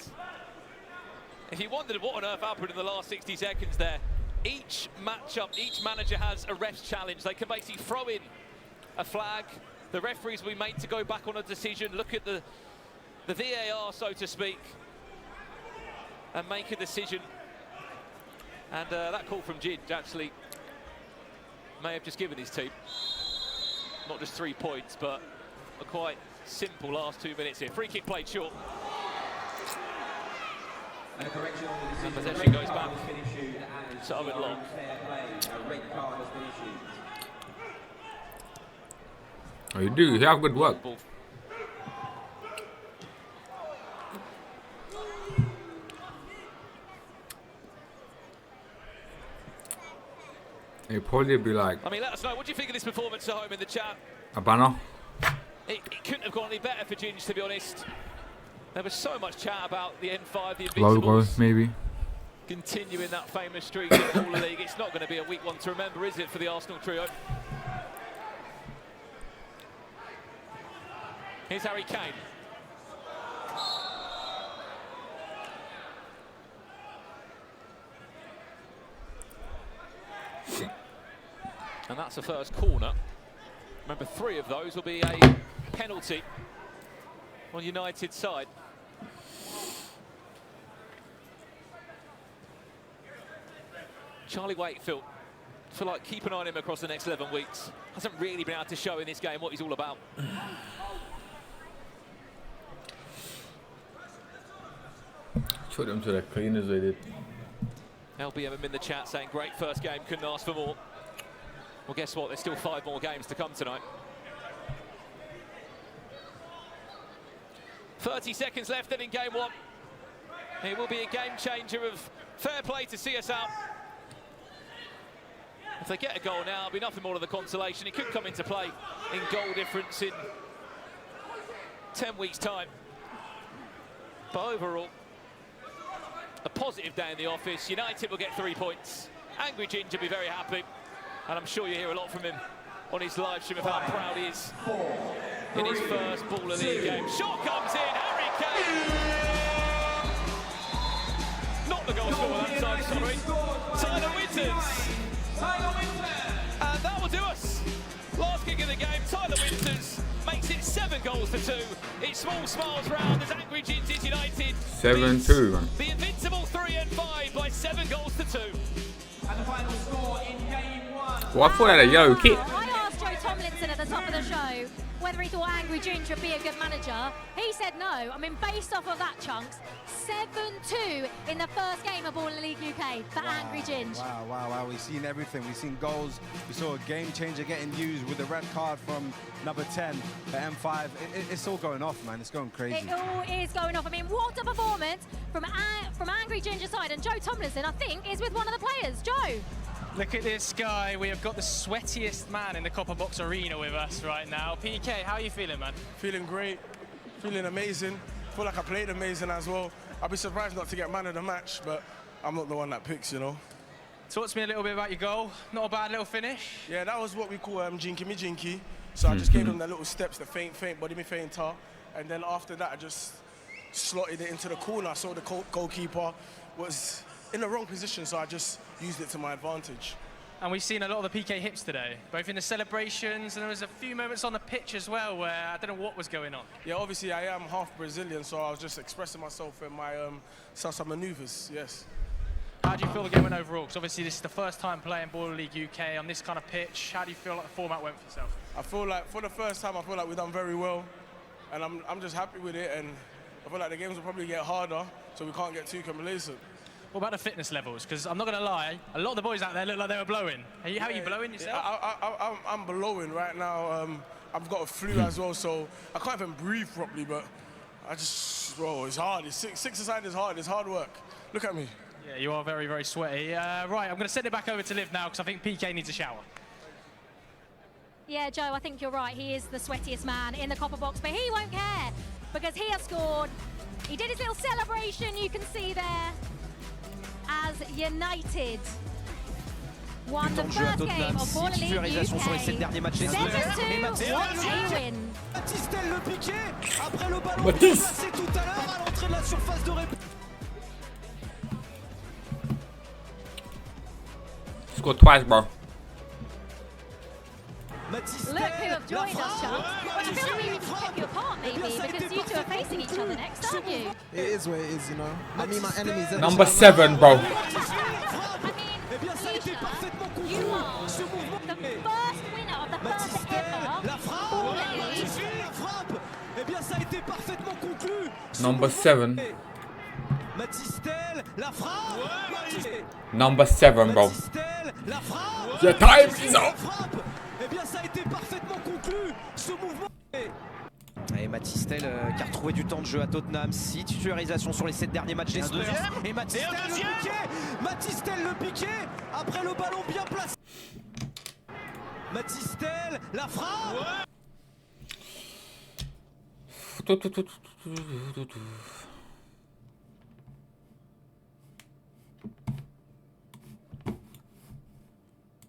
If you wondered what on earth happened in the last 60 seconds there, each matchup, each manager has a ref's challenge. They can basically throw in a flag. The referees will be made to go back on a decision, look at the VAR, so to speak, and make a decision. And that call from Ginge actually may have just given his team not just 3 points, but a quite simple last 2 minutes here. Free kick played short. And possession goes back to Owen Long. Oh, you do. You have good work. It'd probably be like... I mean, let us know. What do you think of this performance at home in the chat? a banner. It couldn't have gone any better for Ginge, to be honest. There was so much chat about the N5, the Invincibles. Logo, maybe. Continuing that famous streak in the Baller League. It's not going to be a weak one to remember, is it, for the Arsenal trio? Here's Harry Kane. And that's the first corner. Remember, 3 of those will be a penalty on United's side. Charlie Wakefield, I feel like keep an eye on him across the next 11 weeks. Hasn't really been able to show in this game what he's all about. Took them to the cleaners, they did. LBM in the chat saying great first game, couldn't ask for more. Well, guess what? There's still 5 more games to come tonight. 30 seconds left then in game 1. It will be a game changer of fair play to see us out. If they get a goal now, it'll be nothing more than the consolation. It could come into play in goal difference in 10 weeks' time. But overall, a positive day in the office. United will get 3 points. Angry Ginger will be very happy. And I'm sure you hear a lot from him on his live stream of how proud he is in his first Baller League game. Shot comes in, Harry Kane! Not the goal scorer that time, sorry. Tyler Winters. And that will do us. Last kick of the game, Tyler Winters makes it 7 goals to 2. It's small smiles round as Angry Gingers United 7-2. the invincible 3 and 5 by 7 goals to 2. And the final score in game 1. Well, I thought that a yellow kit. I asked Joe Tomlinson at the top of the show whether he thought Angry Ginger would be a good manager. He said no. I mean, based off of that, Chunks, 7-2 in the first game of Baller League UK for Angry Ginger. Wow. We've seen everything. We've seen goals. We saw a game changer getting used with the red card from number 10 at M5. It's all going off, man. It's going crazy. It all is going off. I mean, what a performance from Angry Ginger side. And Joe Tomlinson, I think, is with one of the players. Joe. Look at this guy. We have got the sweatiest man in the Copper Box Arena with us right now. PK, how are you feeling, man? Feeling great, feeling amazing. Feel like I played amazing as well. I'll be surprised not to get man of the match, but I'm not the one that picks, you know. Talk to me a little bit about your goal. Not a bad little finish. Yeah, that was what we call jinky me jinky. So I just gave them the little steps, the feint, body me feinter. And then after that, I just slotted it into the corner. I saw the goalkeeper was in the wrong position, so I just used it to my advantage. And we've seen a lot of the PK hips today, both in the celebrations, and there was a few moments on the pitch as well where I don't know what was going on. Yeah, obviously I am half Brazilian, so I was just expressing myself in my salsa maneuvers, yes. How do you feel the game went overall? Because obviously this is the first time playing Baller League UK on this kind of pitch. How do you feel like the format went for yourself? I feel like, for the first time, I feel like we've done very well, and I'm just happy with it, and I feel like the games will probably get harder, so we can't get too complacent. What about the fitness levels? Because I'm not going to lie, a lot of the boys out there look like they were blowing. How are you blowing yourself? I'm blowing right now. I've got a flu as well, so I can't even breathe properly, but it's hard. Six-a-side is hard. It's hard work. Look at me. Yeah, you are very, very sweaty. Right, I'm going to send it back over to Liv now because I think PK needs a shower. Yeah, Joe, I think you're right. He is the sweatiest man in the Copper Box, but he won't care because he has scored. He did his little celebration, you can see there, as United won the first game of Baller League UK. 7-2, what a win. Matistel le piqué, après le ballon passé tout à l'heure à l'entrée de la surface de réparation. Scored twice, bro. Look who have joined us, Chuck. I feel like we need to pick you apart, maybe, because you two are facing each other next, aren't you? It is what it is, you know. I mean, my enemies. Number 7, bro. I mean, Misha, you are the first winner of the first ever Baller League. Number 7. Matistel, la frappe. Number 7, bro. The time is up. Eh bien, ça a été parfaitement conclu, ce mouvement. Et Matistel qui a retrouvé du temps de jeu à Tottenham, 6 titularisations sur les 7 derniers matchs des Spurs. Et Matistel le piqué, Matistel le piqué, après le ballon bien placé. Matistel, la frappe.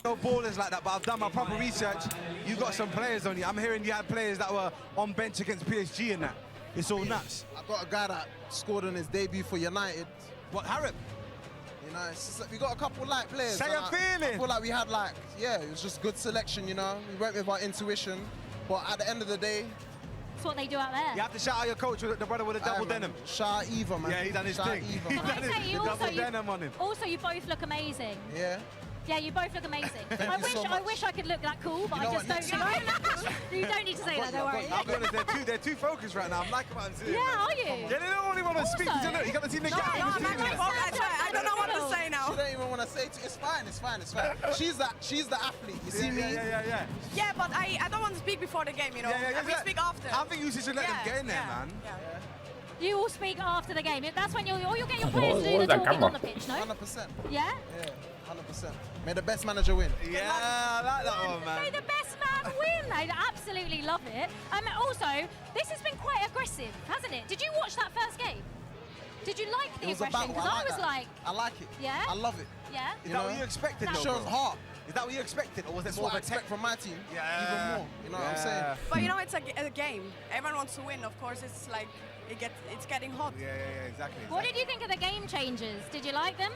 No ballers like that, but I've done my proper research. You got some players on you. I'm hearing you had players that were on bench against PSG and that. It's all nuts. I got a guy that scored on his debut for United. What, Harrop? You know, it's just like we got a couple light players. Say your feeling. I feel like we had it was just good selection, you know. We went with our intuition, but at the end of the day, That's what they do out there. You have to shout out your coach, the brother with the double denim. Shout out Eva, man. Yeah, he done his thing. He done his double denim on him. Also, you both look amazing. Yeah. Yeah, you both look amazing. So I wish I could look that cool, but I just don't. You don't need to say that, don't worry. I'll be honest, they're too focused right now. I'm like about to. Yeah, are you? Yeah, they don't really want to speak. You got to see the guy. I don't know what to say now. She don't even want want to say to it's fine. She's the athlete. You see me? Yeah. Yeah, but I don't want to speak before the game, you know. We speak after. I think you should let them get in there, man. You all speak after the game. That's when you'll get your players do the talking on the pitch, no? 100%. Yeah? Yeah, 100%. May the best manager win. Yeah, I like that one, man. May the best man win. I absolutely love it. Also, this has been quite aggressive, hasn't it? Did you watch that first game? Did you like the aggression? Because I was like... I like it. Yeah? I love it. Yeah? Is that what you expected, though, Shows bro? heart. Is that what you expected, or was it That's what I expect from my team. Yeah. Even more. You know what I'm saying? But you know, it's a game. Everyone wants to win. Of course, it's like it's getting hot. Yeah, exactly. What did you think of the game changes? Did you like them?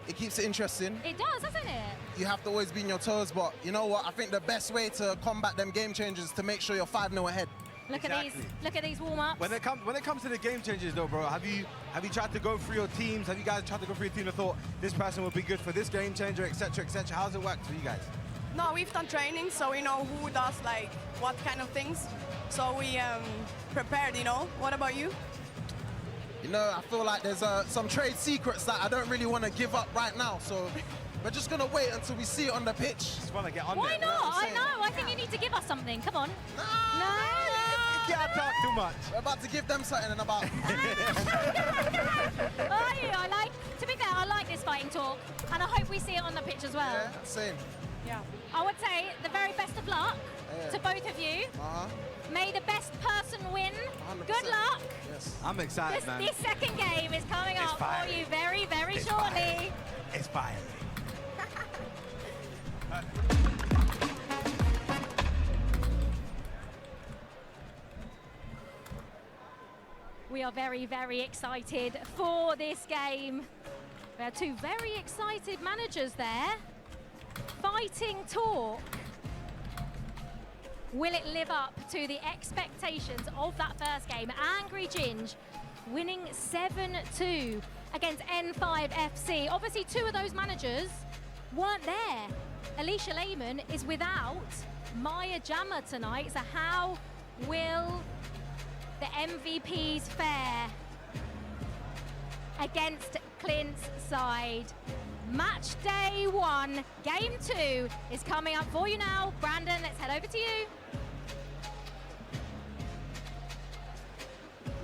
It keeps it interesting. It does, doesn't it? You have to always be on your toes, but you know what? I think the best way to combat them game changes is to make sure you're 5-0 ahead. Look at these warm-ups. When it comes to the game changes, though, bro, have you tried to go through your teams? Have you guys tried to go through your team and thought this person would be good for this game changer, etc., etc.? How's it worked for you guys? No, we've done training, so we know who does like what kind of things. So we prepared, you know. What about you? You know, I feel like there's some trade secrets that I don't really want to give up right now. So we're just going to wait until we see it on the pitch. Just want to get on Why there. not? I know. I think you need to give us something. Come on. No. You can't talk too much. We're about to give them something in about... I like, to be fair, I like this fighting talk, and I hope we see it on the pitch as well. Yeah, same. Yeah. I would say the very best of luck to both of you. May the best person win. 100%. Good luck. Yes. I'm excited, man. This second game is coming up for you very, very shortly. It's fine. We are very, very excited for this game. There are two very excited managers there. Fighting talk. Will it live up to the expectations of that first game? Angry Ginge winning 7-2 against N5 FC. Obviously, two of those managers weren't there. Alicia Lehman is without Maya Jammer tonight. So how will the MVPs fare against Clint's side? Match day 1, game 2 is coming up for you now. Brandon, let's head over to you.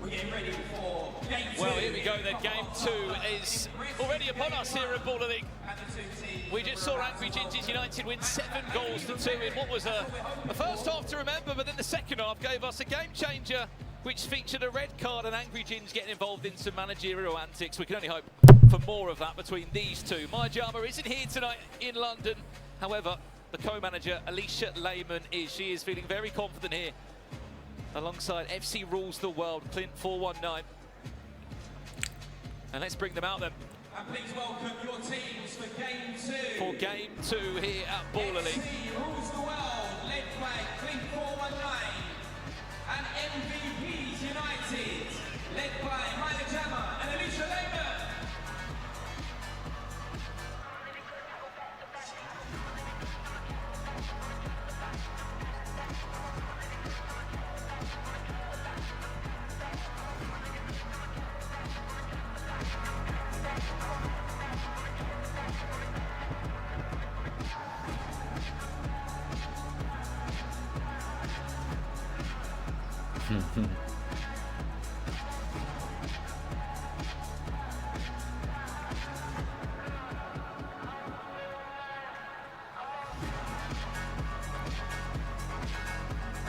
We're getting ready for game 2. Well, here we go then. Game 2 is already upon us here at Baller League. We just saw Angry Gingers United win 7-2 in what was a first half to remember, but then the second half gave us a game changer, which featured a red card and Angry Gins getting involved in some managerial antics. We can only hope for more of that between these two. Maya Jammer isn't here tonight in London. However, the co-manager, Alicia Lehman, is. She is feeling very confident here alongside FC Rules the World, Clint 419. And let's bring them out then. And please welcome your teams for game 2. For game 2 here at Baller League. FC Rules the World, led by Clint 419. And MVPs United, led by Maya Jammer and Alicia Lehman.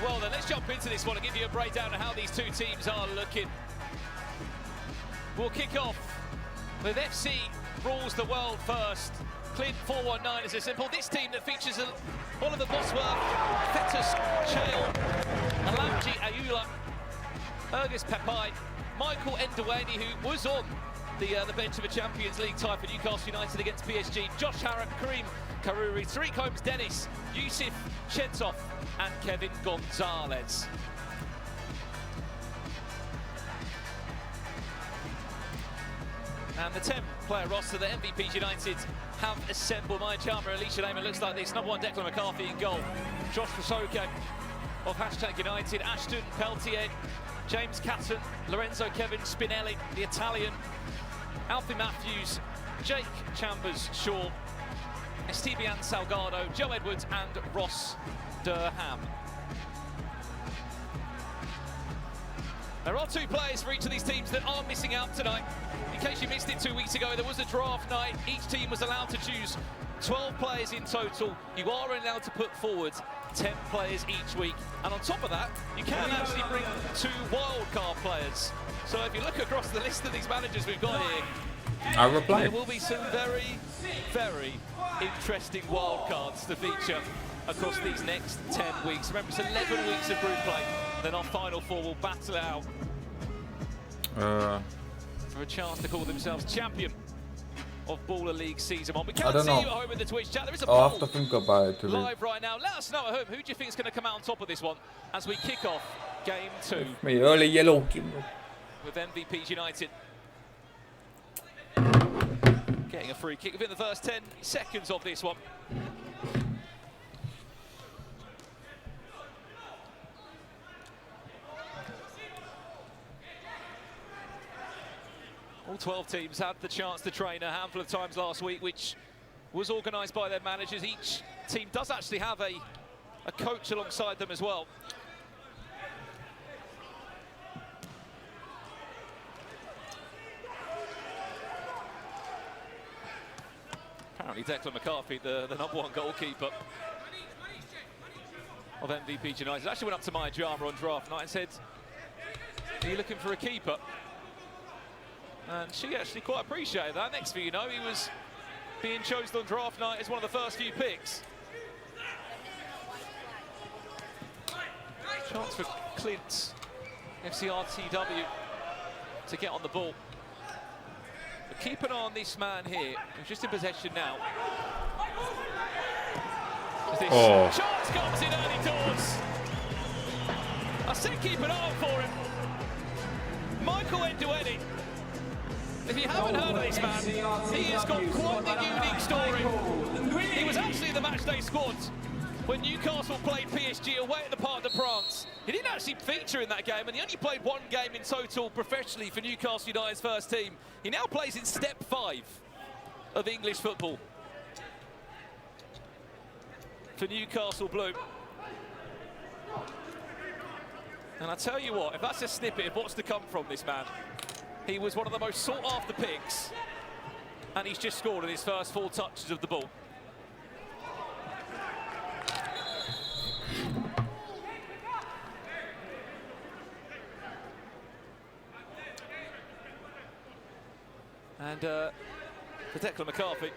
Well then, let's jump into this one and give you a breakdown of how these two teams are looking. We'll kick off with FC Rules the World first. Clint 419 is a simple. This team that features Oliver Bosworth, Fetus Chale, Alamji Ayula, Ergus Pepai, Michael Ndewani, who was on the bench of a Champions League tie for Newcastle United against PSG, Josh Harrop, Kareem Karuri, Tariq Holmes, Dennis, Yusuf Shentov, and Kevin Gonzalez. And the 10-player roster that MVPs United have assembled. Maya Jammer, Alicia Lehman looks like this. Number 1, Declan McCarthy in goal. Josh Rosoke of #United, Ashton Peltier, James Catton, Lorenzo Kevin Spinelli, the Italian, Alfie Matthews, Jake Chambers-Shaw, Esteban Salgado, Joe Edwards and Ross Durham. There are 2 players for each of these teams that are missing out tonight. In case you missed it 2 weeks ago, there was a draft night. Each team was allowed to choose 12 players in total. You are allowed to put forward 10 players each week. And on top of that, you can actually bring 2 wildcard players. So if you look across the list of these managers we've got here, I reply. there will be some very, very interesting wildcards to feature across these next 10 weeks. Remember, it's 11 weeks of group play. Then our final 4 will battle it out for a chance to call themselves champion of Baller League Season 1. We can't see you at home in the Twitch chat. There is a I'll have poll to think about it today. live right now. Let us know at home, who do you think is going to come out on top of this one as we kick off Game 2 Me early yellow. with MVPs United getting a free kick within the first 10 seconds of this one. All 12 teams had the chance to train a handful of times last week, which was organised by their managers. Each team does actually have a coach alongside them as well. Apparently Declan McCarthy, the #1 goalkeeper of MVP United, actually went up to Maya Jama on draft night and said, "Are you looking for a keeper?" And she actually quite appreciated that. Next thing you know, he was being chosen on draft night as one of the first few picks. Chance for Clint, FCRTW, to get on the ball. But keep an eye on this man here, who's just in possession now. As this chance comes in early doors. I said keep an eye out for him. Michael Ndueni. If you haven't heard of this man, he has got quite the unique story. He was actually in the matchday squad when Newcastle played PSG away at the Parc des Princes. He didn't actually feature in that game, and he only played 1 game in total professionally for Newcastle United's first team. He now plays in step 5 of English football for Newcastle Blue. And I tell you what, if that's a snippet of what's to come from this man, he was one of the most sought-after picks, and he's just scored in his first 4 touches of the ball. And for Declan McCarthy,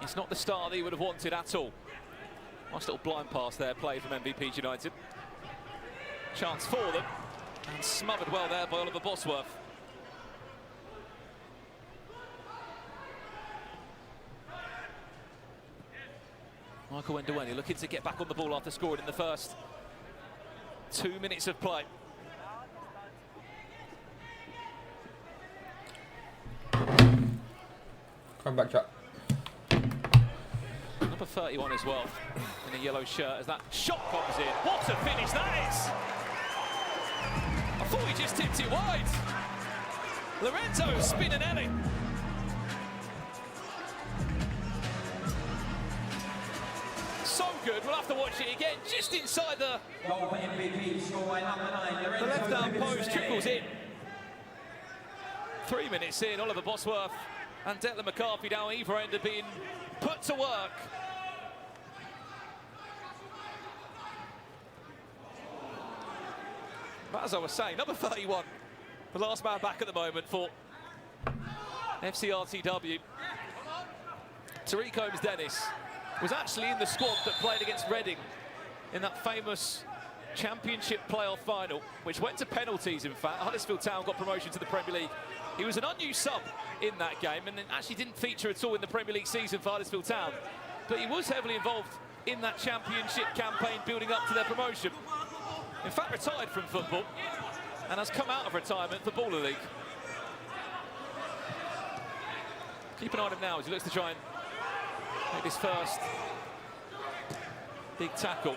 it's not the start that he would have wanted at all. Nice little blind pass there, played from MVP United. Chance for them. And smothered well there by Oliver Bosworth. Michael Ndueni looking to get back on the ball after scoring in the first 2 minutes of play. Come back, Jack. Number 31 as well, in a yellow shirt, as that shot comes in. What a finish that is! I thought he just tipped it wide. Lorenzo Spinanelli. So good, we'll have to watch it again. Just inside the left-hand post, trickles in. 3 minutes in, Oliver Bosworth and Declan McCarthy down either end of being put to work. But as I was saying, number 31, the last man back at the moment for FCRTW. Tariq Holmes-Dennis was actually in the squad that played against Reading in that famous Championship playoff final, which went to penalties, in fact. Huddersfield Town got promotion to the Premier League. He was an unused sub in that game and actually didn't feature at all in the Premier League season for Huddersfield Town. But he was heavily involved in that Championship campaign building up to their promotion. In fact, retired from football and has come out of retirement for Baller League. Keep an eye on him now as he looks to try and make his first big tackle.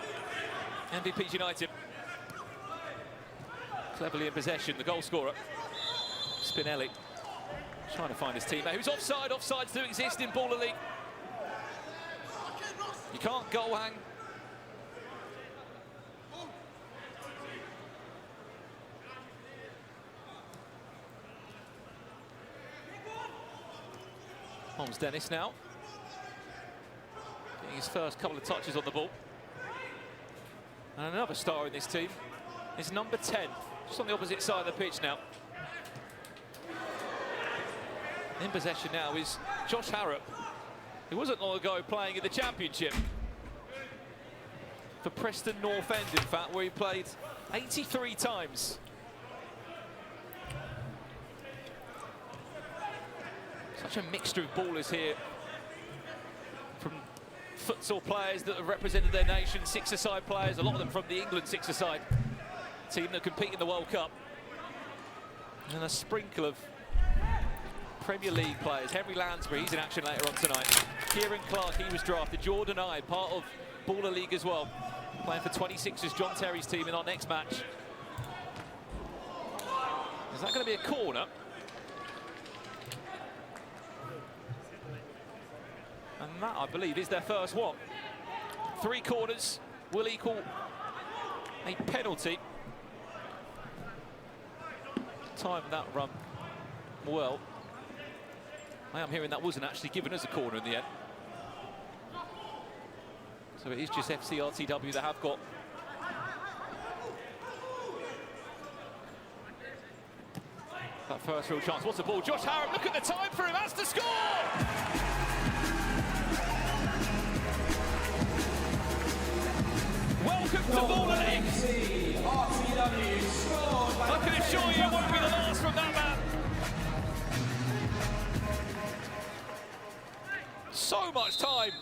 MVP United cleverly in possession, the goal scorer, Spinelli. Trying to find his teammate who's offside. Offsides do exist in Baller League. You can't goal hang. Holmes Dennis now. Getting his first couple of touches on the ball. And another star in this team is number 10, just on the opposite side of the pitch now. In possession now is Josh Harrop, who wasn't long ago playing in the Championship for Preston North End, in fact, where he played 83 times. Such a mixture of ballers here, from futsal players that have represented their nation, six-a-side players, a lot of them from the England six-a-side team that compete in the World Cup, and a sprinkle of Premier League players. Henry Lansbury, he's in action later on tonight. Kieran Clark, he was drafted. Jordan Ide, part of Baller League as well, playing for 26ers, John Terry's team in our next match. Is that going to be a corner? And that, I believe, is their first one. 3 corners will equal a penalty. Time that run well. I am hearing that wasn't actually given as a corner in the end. So it is just FCRTW that have got that first real chance. What's the ball? Josh Harrop, look at the time for him, has to score! Welcome to Baller League. I can assure you it won't be the last from that man. So much time.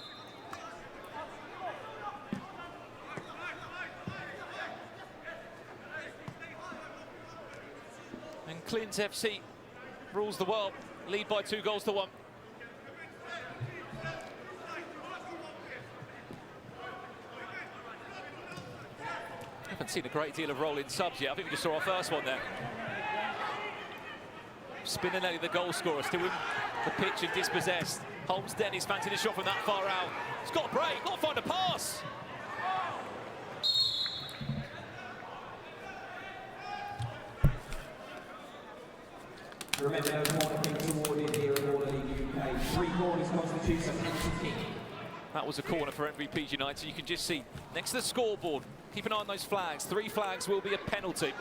And Clint FC rules the world, lead by 2-1. Haven't seen a great deal of rolling subs yet. I think we just saw our first one there. Spinelli, the goal scorer, still in the pitch and dispossessed. Holmes Dennis fancied a shot from that far out. He's got a break, got to find a pass. Remember, no corner kicks awarded here at Baller League UK. 3 corners constitutes a penalty kick. That was a corner for MVP United. You can just see next to the scoreboard. Keep an eye on those flags. 3 flags will be a penalty.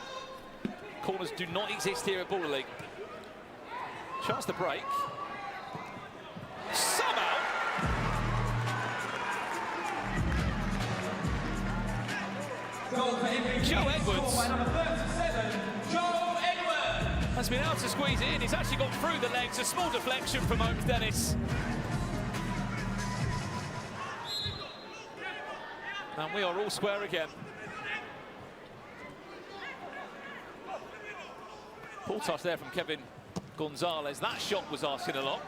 Corners do not exist here at Baller League. Chance to break. Somehow. Joe Edwards has been able to squeeze it in. He's actually gone through the legs. A small deflection from Holmes Dennis. And we are all square again. Full touch there from Kevin Gonzalez. That shot was asking a lot.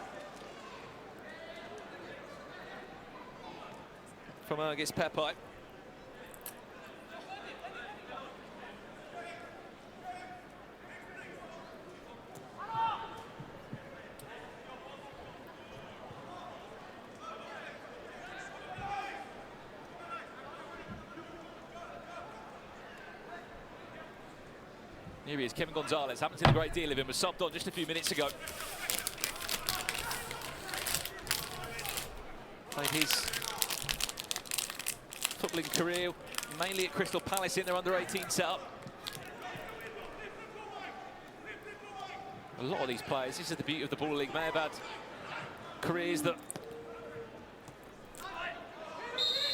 From Ergis Pepai. Here he is, Kevin Gonzalez. Haven't seen a great deal of him. Was subbed on just a few minutes ago. Played his footballing career mainly at Crystal Palace in their under-18 setup. A lot of these players, this is the beauty of the Baller League, may have had careers that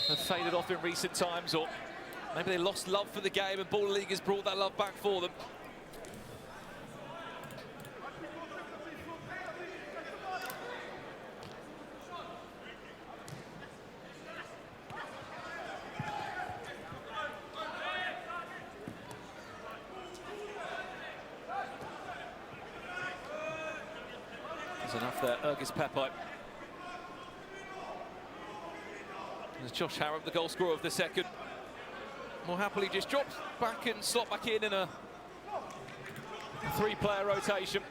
have faded off in recent times, or maybe they lost love for the game and Baller League has brought that love back for them. There's enough there, Ergis Pepai. There's Josh Harrop, the goal scorer of the second. More happily just drops back and slot back in a 3-player rotation.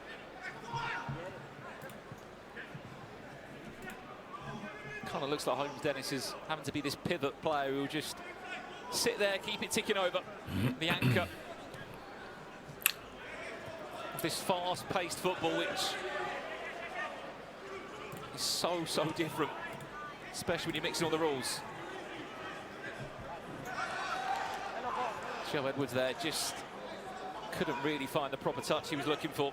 Kind of looks like Holmes Dennis is having to be this pivot player who will just sit there, keep it ticking over. The anchor of this fast-paced football, which is so different, especially when you're mixing all the rules. Joe Edwards there just couldn't really find the proper touch he was looking for.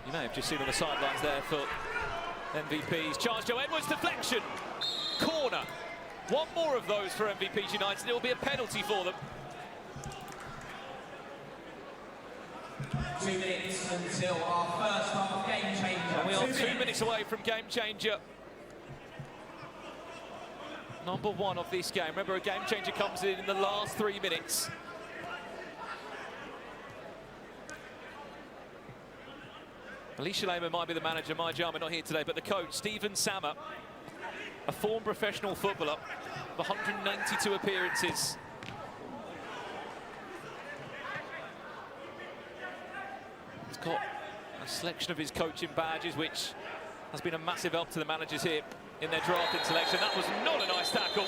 You may have just seen on the sidelines there for MVPs. Charge Joe Edwards, deflection, corner. One more of those for MVPs United. It will be a penalty for them. 2 minutes until our first half game changer. And we are 2 minutes away from game changer number 1 of this game. Remember, a game changer comes in the last 3 minutes. Alicia Lehman might be the manager, Maya Jama not here today, but the coach, Stephen Sammer, a former professional footballer, 192 appearances. He's got a selection of his coaching badges, which has been a massive help to the managers here in their drafting selection. That was not a nice tackle.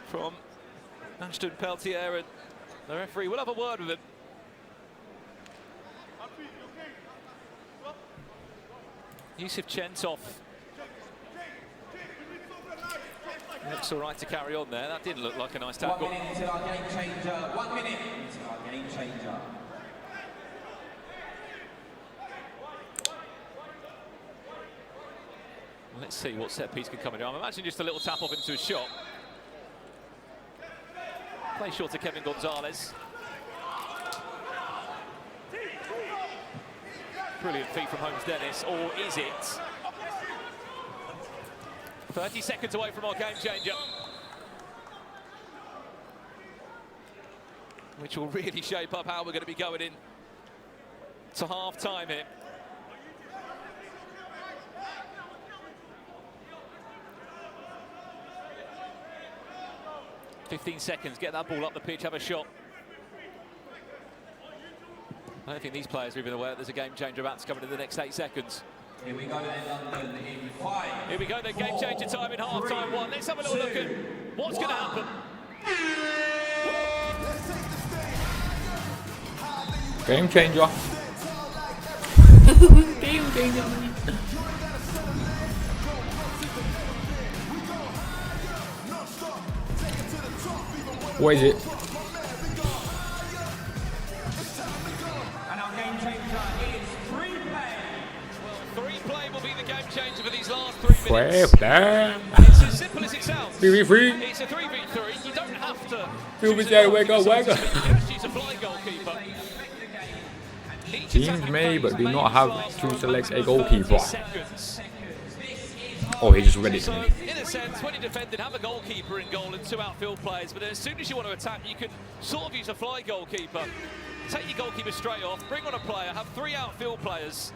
From Ashton Peltier, and the referee will have a word with him. Yusuf Chentov looks all right to carry on there. That didn't look like a nice tackle. 1 minute until our game changer. 1 minute until our game changer. Let's see what set piece can come in. I imagine just a little tap off into a shot. Play short to Kevin Gonzalez. Brilliant feat from Holmes Dennis, or is it? 30 seconds away from our game changer, which will really shape up how we're going to be going in to half-time here. "15 seconds, get that ball up the pitch, have a shot." I don't think these players are even aware that there's a game changer about to come in the next 8 seconds. Here we go then, London, in 5. Here we go, the game changer time in half-time 1. Let's have a little look at what's going to happen. Game changer. Game changer. What is it? And our game changer is free play. Well, free play will be the game changer for these last 3 minutes. Free play. It's as simple as it sounds. 3v3. It's a 3v3. You don't have to. Wagga. She's a fly goalkeeper. Teams may, but do not have to select a goalkeeper. Oh, he just read it to me. In a sense, when you're defending, have a goalkeeper in goal and 2 outfield players, but then as soon as you want to attack, you can sort of use a fly goalkeeper. Take your goalkeeper straight off, bring on a player, have 3 outfield players.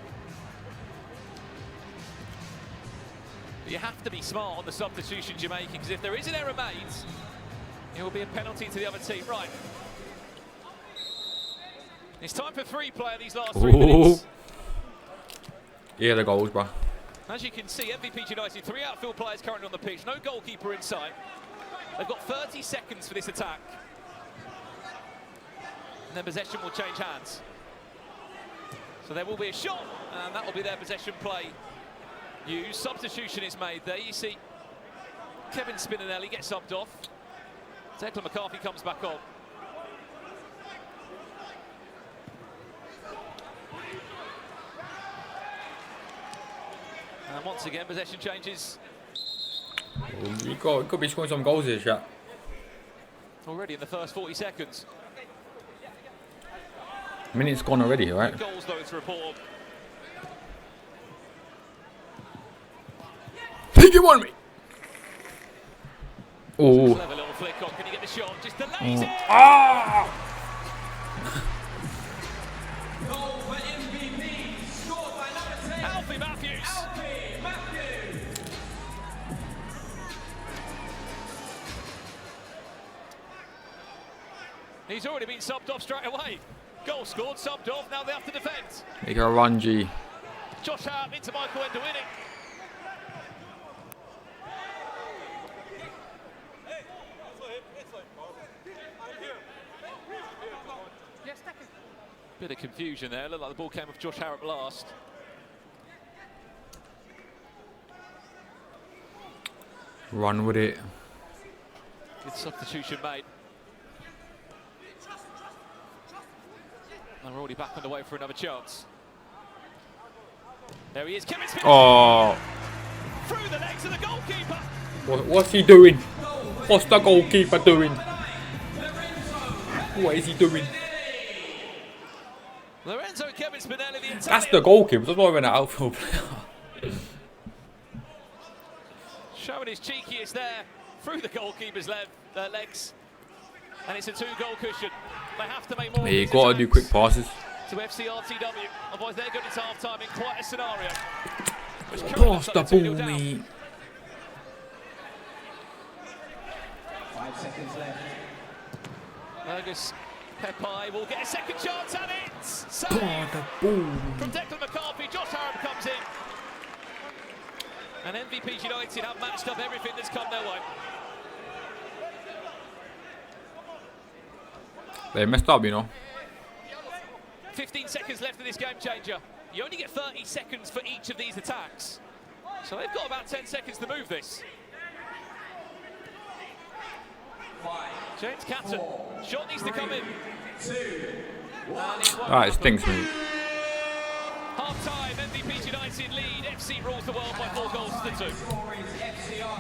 But you have to be smart on the substitutions you're making, because if there is an error made, it will be a penalty to the other team. Right. It's time for free play these last 3 minutes. Yeah, the goals, bro. As you can see, MVP United, 3 outfield players currently on the pitch, no goalkeeper in sight. They've got 30 seconds for this attack. And then possession will change hands. So there will be a shot, and that will be their possession play used. Substitution is made there. You see Kevin Spinanelli gets subbed off. Declan McCarthy comes back on. And once again, possession changes. You could be scoring some goals here, chat. Already in the first 40 seconds. Minute's gone already, right? Goals though to report. Take it on me. Oh. Clever little flick on. Can you get the shot? Just delays it. Ah! Goal for MVP, scored by number 10. Alfie Matthews. Alfie Matthews. He's already been subbed off straight away. Goal scored, subbed off, now they have to defend. Make a run, G. Josh Hart into Michael Endowini. Bit of confusion there. Looked like the ball came off Josh Harrop last. Run with it. Good substitution made. And we're already back on the way for another chance. There he is, Kevin Smith. Oh. Through the legs of the goalkeeper. What's he doing? What's the goalkeeper doing? What is he doing? Lorenzo Kevin Spinelli, the Italian. That's the goalkeeper. That's not even an outfield player. Showing his cheekiest there through the goalkeeper's legs. And it's a 2-goal cushion. They have to make more. Yeah, you got to do quick passes. To FCRTW. Otherwise, they're going into half time in quite a scenario. Pass the ball, mate. 5 seconds left. Fergus Pepai will get a second chance at it. Save the ball. from Declan McCarthy. Josh Harrop comes in. And MVP United have matched up everything that's come their way. They messed up, you know. 15 seconds left of this game changer. You only get 30 seconds for each of these attacks. So they've got about 10 seconds to move this. James Catton. Shot needs to come in. Alright, it stinks, mate. Half time, MVP United lead. FC rules the world by 4 goals to 2.